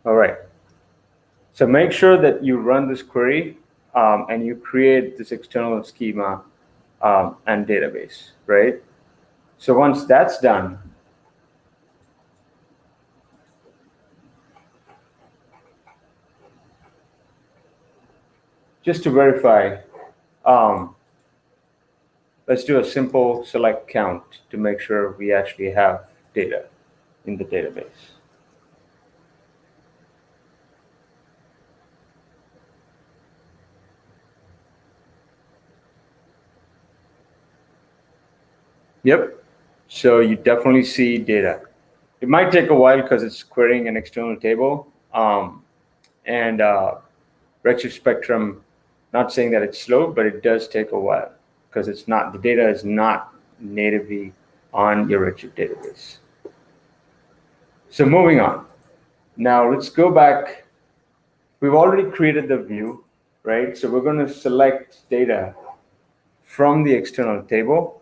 All right. So make sure that you run this query and you create this external schema and database, right? So once that's done, just to verify, let's do a simple select count to make sure we actually have data in the database. Yep. So you definitely see data. It might take a while because it's querying an external table. And Redshift Spectrum, not saying that it's slow, but it does take a while because it's not, the data is not natively on your Redshift database. So moving on. Now let's go back. We've already created the view, right? So we're going to select data from the external table.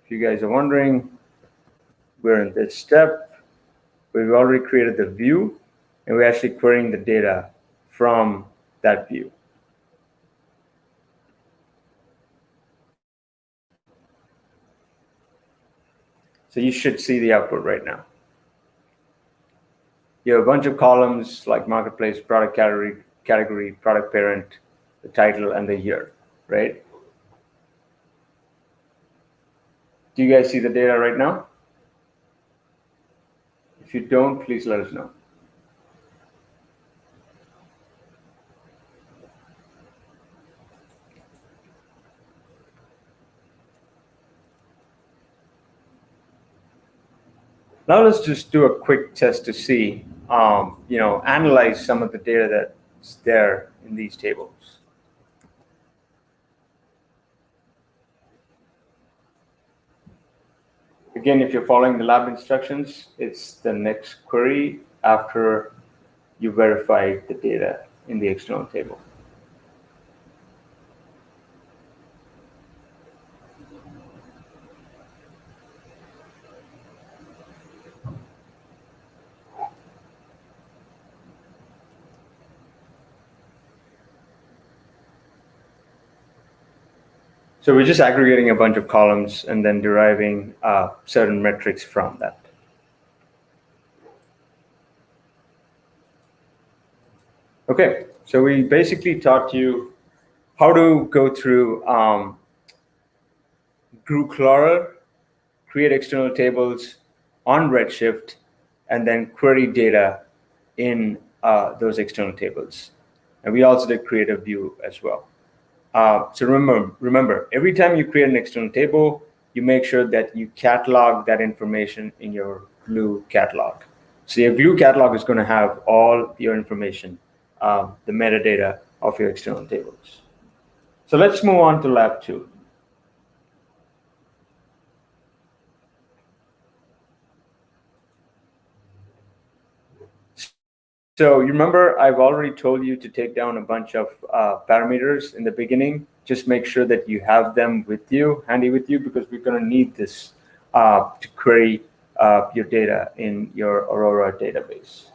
If you guys are wondering, we're in this step. We've already created the view, and we're actually querying the data from that view. So you should see the output right now. You have a bunch of columns like marketplace, product category, product parent, the title, and the year, right? Do you guys see the data right now? If you don't, please let us know. Now let's just do a quick test to see, analyze some of the data that's there in these tables. Again, if you're following the lab instructions, it's the next query after you verify the data in the external table. So we're just aggregating a bunch of columns and then deriving certain metrics from that. Okay, so we basically taught you how to go through Grew Crawler, create external tables on Redshift, and then query data in those external tables. And we also did create a view as well. So remember, every time you create an external table, you make sure that you catalog that information in your Glue catalog. So your Glue catalog is going to have all your information, the metadata of your external tables. So let's move on to lab 2. So you remember I've already told you to take down a bunch of parameters in the beginning. Just make sure that you have them with you, handy with you, because we're going to need this to query your data in your Aurora database.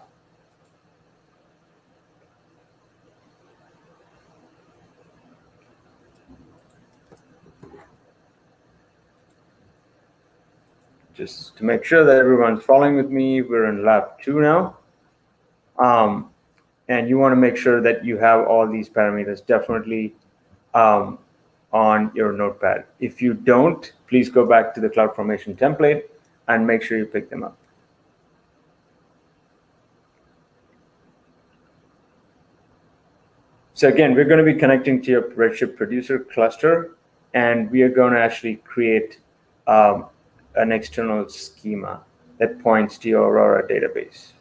Just to make sure that everyone's following with me, we're in lab 2 now. And you want to make sure that you have all these parameters definitely on your notepad. If you don't, please go back to the CloudFormation template and make sure you pick them up. So again, we're going to be connecting to your Redshift producer cluster, and we are going to actually create an external schema that points to your Aurora database.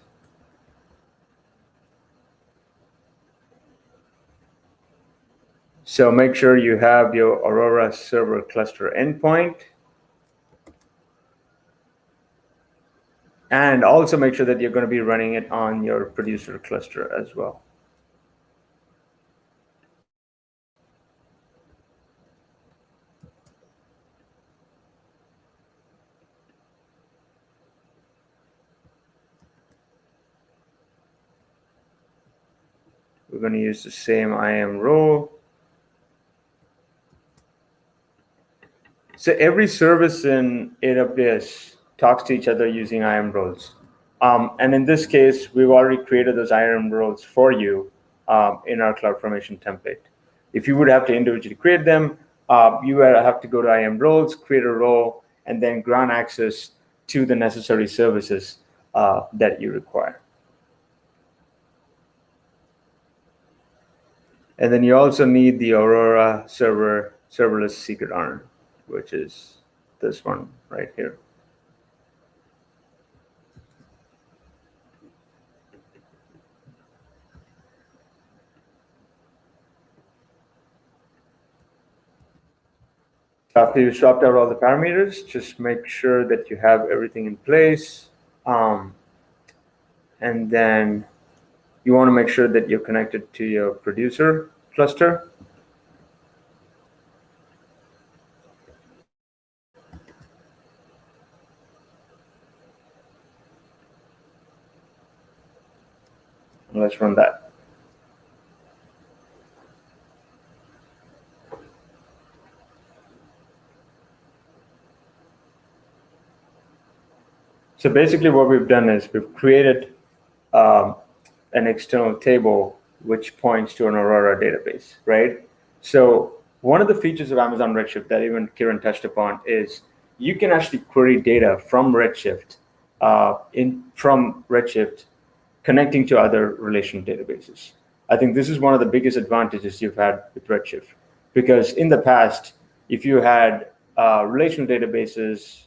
So make sure you have your Aurora server cluster endpoint. And also make sure that you're going to be running it on your producer cluster as well. We're going to use the same IAM role. So every service in AWS talks to each other using IAM roles. And in this case, we've already created those IAM roles for you in our CloudFormation template. If you would have to individually create them, you would have to go to IAM roles, create a role, and then grant access to the necessary services that you require. And then you also need the Aurora serverless secret arm, which is this one right here. After you swapped out all the parameters, just make sure that you have everything in place. And then you want to make sure that you're connected to your producer cluster. And let's run that. So basically what we've done is we've created an external table which points to an Aurora database, right? So one of the features of Amazon Redshift that even Kiran touched upon is you can actually query data from Redshift, connecting to other relational databases. I think this is one of the biggest advantages you've had with Redshift, because in the past, if you had relational databases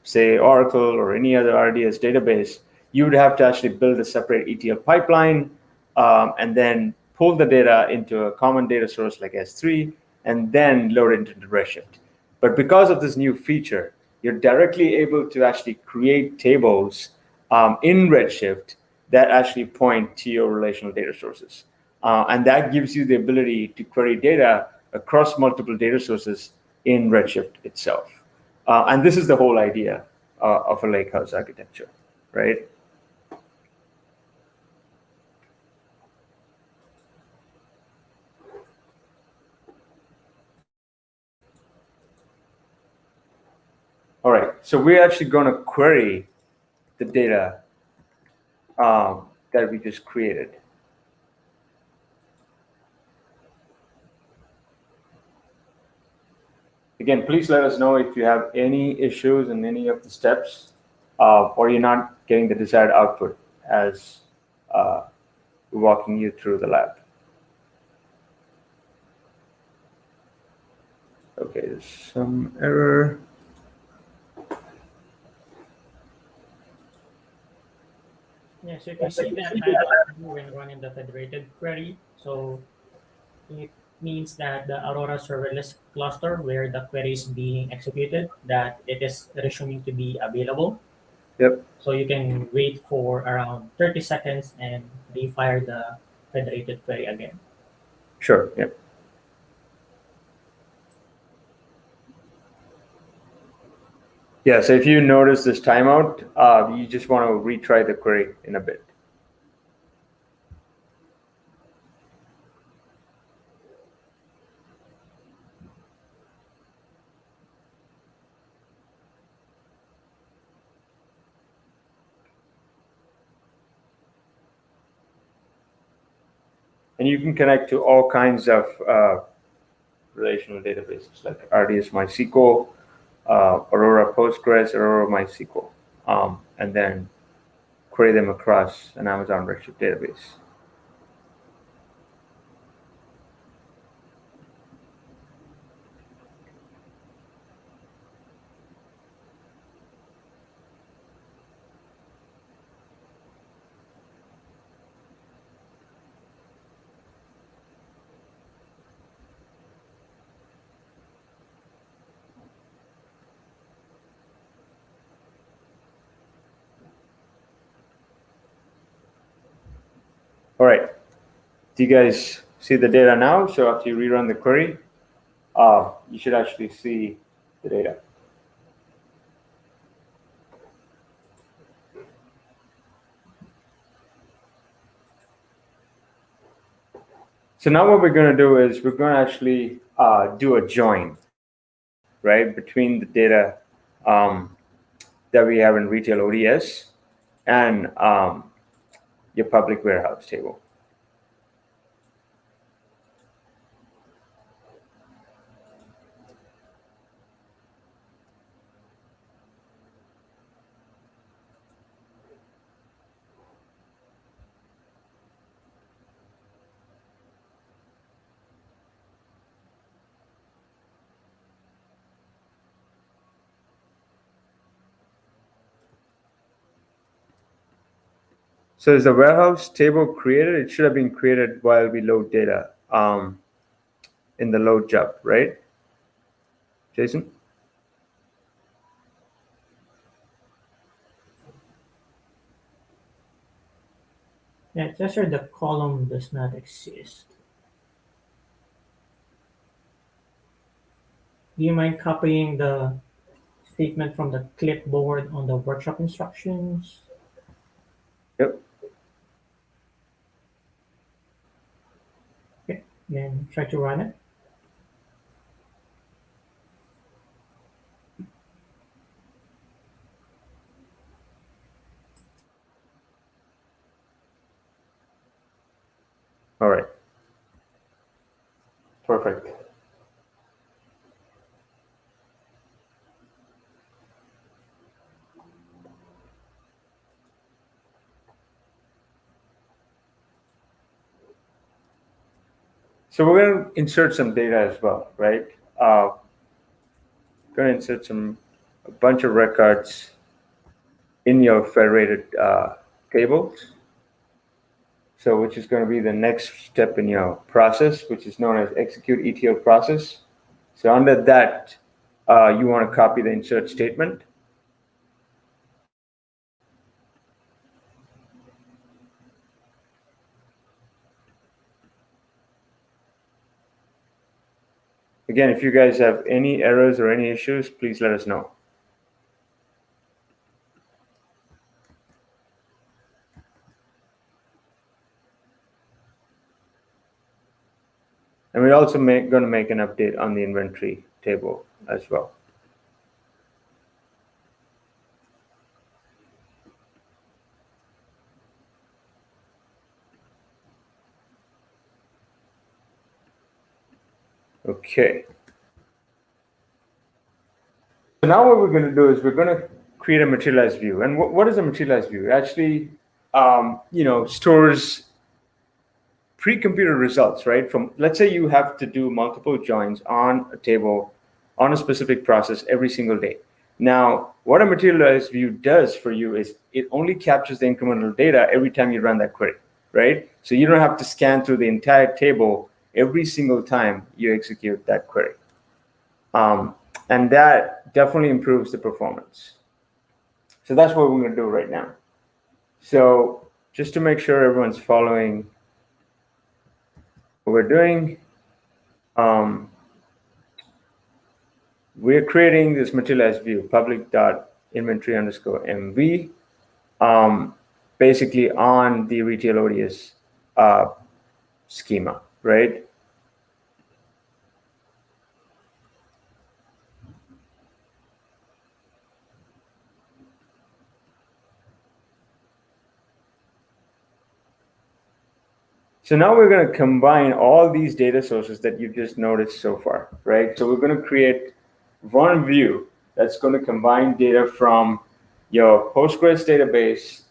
say Oracle or any other RDS database, you would have to actually build a separate ETL pipeline and then pull the data into a common data source like S3 and then load it into Redshift. But because of this new feature, you're directly able to actually create tables in Redshift that actually point to your relational data sources. And that gives you the ability to query data across multiple data sources in Redshift itself. And this is the whole idea of a lakehouse architecture, right? All right, so we're actually going to query the data that we just created. Again, please let us know if you have any issues in any of the steps or you're not getting the desired output as we're walking you through the lab. Okay, there's some error. Yeah, so you can see that title when running the federated query. So it means that the Aurora serverless cluster where the query is being executed, that it is resuming to be available. Yep. So you can wait for around 30 seconds and refire the federated query again. Sure, yep. Yeah, so if you notice this timeout, you just want to retry the query in a bit. And you can connect to all kinds of relational databases like RDS MySQL, Aurora Postgres, Aurora MySQL, and then query them across an Amazon Redshift database. All right, do you guys see the data now? So after you rerun the query, you should actually see the data. So now what we're going to do is we're going to actually do a join, right, between the data that we have in retail ODS and your public warehouse table. So is the warehouse table created? It should have been created while we load data in the load job, right? Jason? Yeah, it says here the column does not exist. Do you mind copying the statement from the clipboard on the workshop instructions? Yep. Okay, then try to run it. All right. Perfect. So we're going to insert some data as well, right? Going to insert some a bunch of records in your federated tables. So which is going to be the next step in your process, which is known as execute ETL process. So under that, you want to copy the insert statement. Again, if you guys have any errors or any issues, please let us know. And we're also going to make an update on the inventory table as well. Okay. So now what we're going to do is we're going to create a materialized view. And what is a materialized view? It actually, stores pre-computed results, right? From, let's say you have to do multiple joins on a table on a specific process every single day. Now, what a materialized view does for you is it only captures the incremental data every time you run that query, right? So you don't have to scan through the entire table every single time you execute that query. And that definitely improves the performance. So that's what we're going to do right now. So just to make sure everyone's following what we're doing, we're creating this materialized view, public.inventory_MV, basically on the retail ODS schema, right? So now we're going to combine all these data sources that you've just noticed so far, right? So we're going to create one view that's going to combine data from your Postgres database,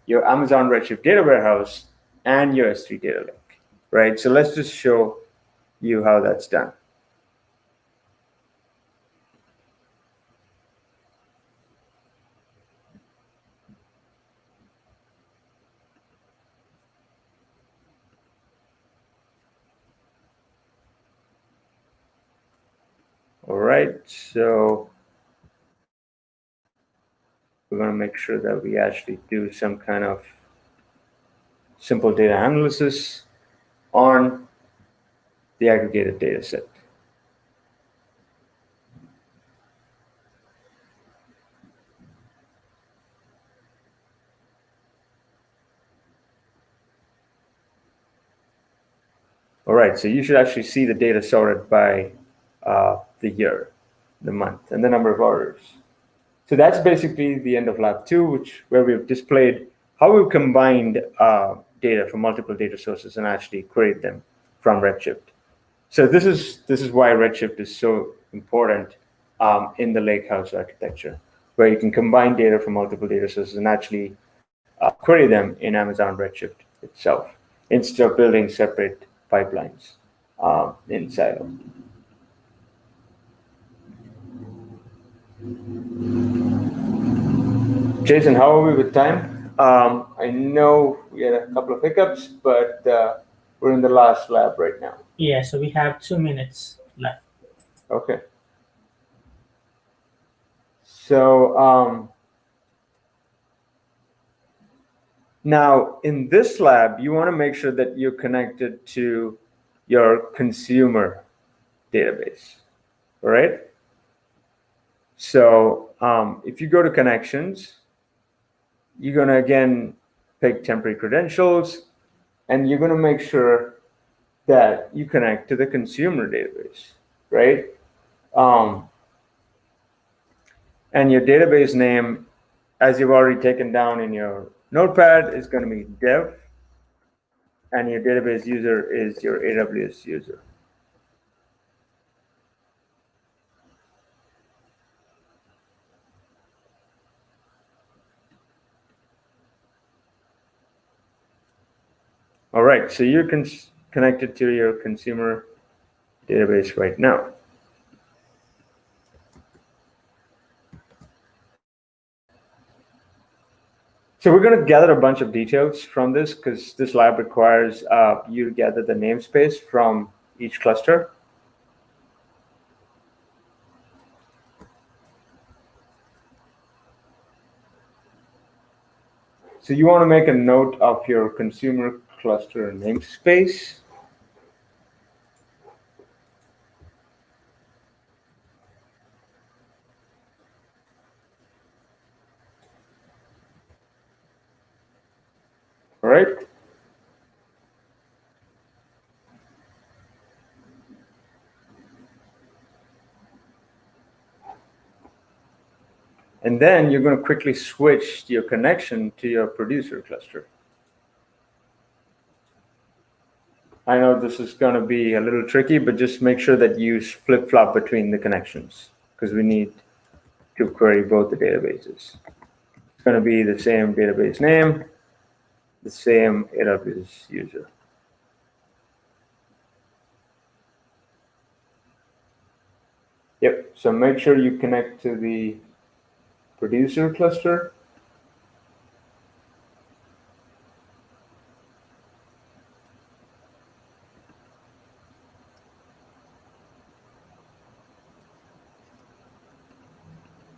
your Amazon Redshift data warehouse, and your S3 data lake, right? So let's just show you how that's done. All right, so we're going to make sure that we actually do some kind of simple data analysis on the aggregated data set. All right, so you should actually see the data sorted by the year, the month, and the number of orders. So that's basically the end of lab 2, where we've displayed how we've combined data from multiple data sources and actually queried them from Redshift. So this is why Redshift is so important in the lakehouse architecture, where you can combine data from multiple data sources and actually query them in Amazon Redshift itself, instead of building separate pipelines in silo. Jason, how are we with time? I know we had a couple of hiccups, but we're in the last lab right now. Yeah, so we have 2 minutes left. Okay. So now in this lab, you want to make sure that you're connected to your consumer database, all right? So if you go to connections, you're going to again pick temporary credentials, and you're going to make sure that you connect to the consumer database, right? And your database name, as you've already taken down in your notepad, is going to be dev, and your database user is your AWS user. All right, so you're connected to your consumer database right now. So we're going to gather a bunch of details from this because this lab requires you to gather the namespace from each cluster. So you want to make a note of your consumer cluster namespace. All right. And then you're going to quickly switch your connection to your producer cluster. I know this is going to be a little tricky, but just make sure that you flip-flop between the connections because we need to query both the databases. It's going to be the same database name, the same AWS user. Yep, so make sure you connect to the producer cluster.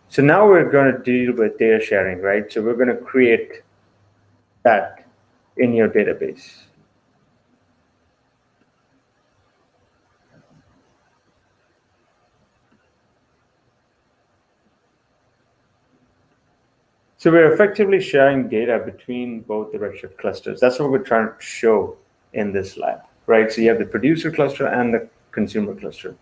So now we're going to deal with data sharing, right? So we're going to create that in your database. So we're effectively sharing data between both the Redshift clusters. That's what we're trying to show in this lab, right? So you have the producer cluster and the consumer cluster.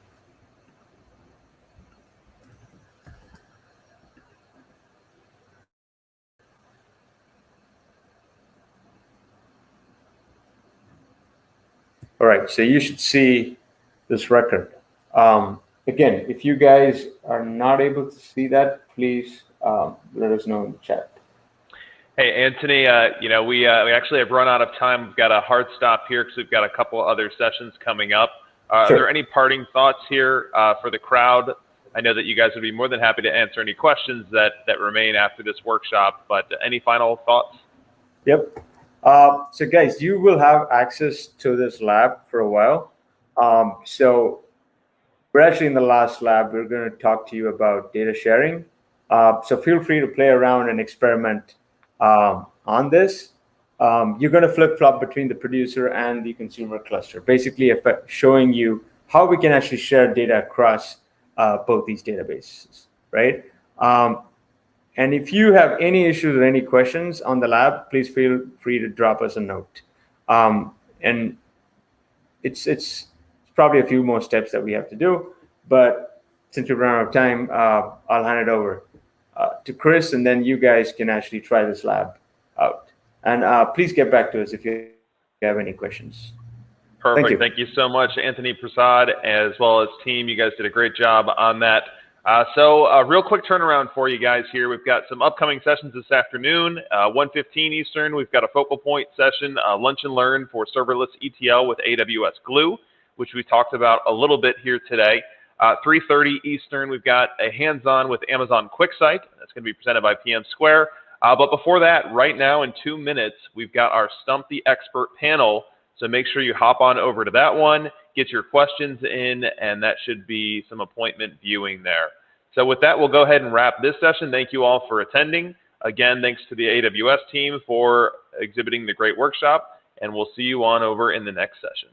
All right, so you should see this record. Again, if you guys are not able to see that, please let us know in the chat. Hey, Antony, we actually have run out of time. We've got a hard stop here because we've got a couple other sessions coming up. Sure. Are there any parting thoughts here for the crowd? I know that you guys would be more than happy to answer any questions that remain after this workshop, but any final thoughts? Yep. So guys, you will have access to this lab for a while. So we're actually in the last lab. We're going to talk to you about data sharing. So feel free to play around and experiment on this. You're going to flip-flop between the producer and the consumer cluster, basically showing you how we can actually share data across both these databases, right? And if you have any issues or any questions on the lab, please feel free to drop us a note. And it's probably a few more steps that we have to do, but since we've run out of time, I'll hand it over to Chris, and then you guys can actually try this lab out. And please get back to us if you have any questions. Perfect. Thank you so much, Antony, Prasad, as well as team. You guys did a great job on that. So a real quick turnaround for you guys here. We've got some upcoming sessions this afternoon, 1:15 Eastern. We've got a focal point session, Lunch and Learn for serverless ETL with AWS Glue, which we talked about a little bit here today. 3:30 Eastern, we've got a hands-on with Amazon QuickSight. That's going to be presented by PM Square. But before that, right now in 2 minutes, we've got our Stump the Expert panel. So make sure you hop on over to that one, get your questions in, and that should be some appointment viewing there. So with that, we'll go ahead and wrap this session. Thank you all for attending. Again, thanks to the AWS team for exhibiting the great workshop, and we'll see you on over in the next session.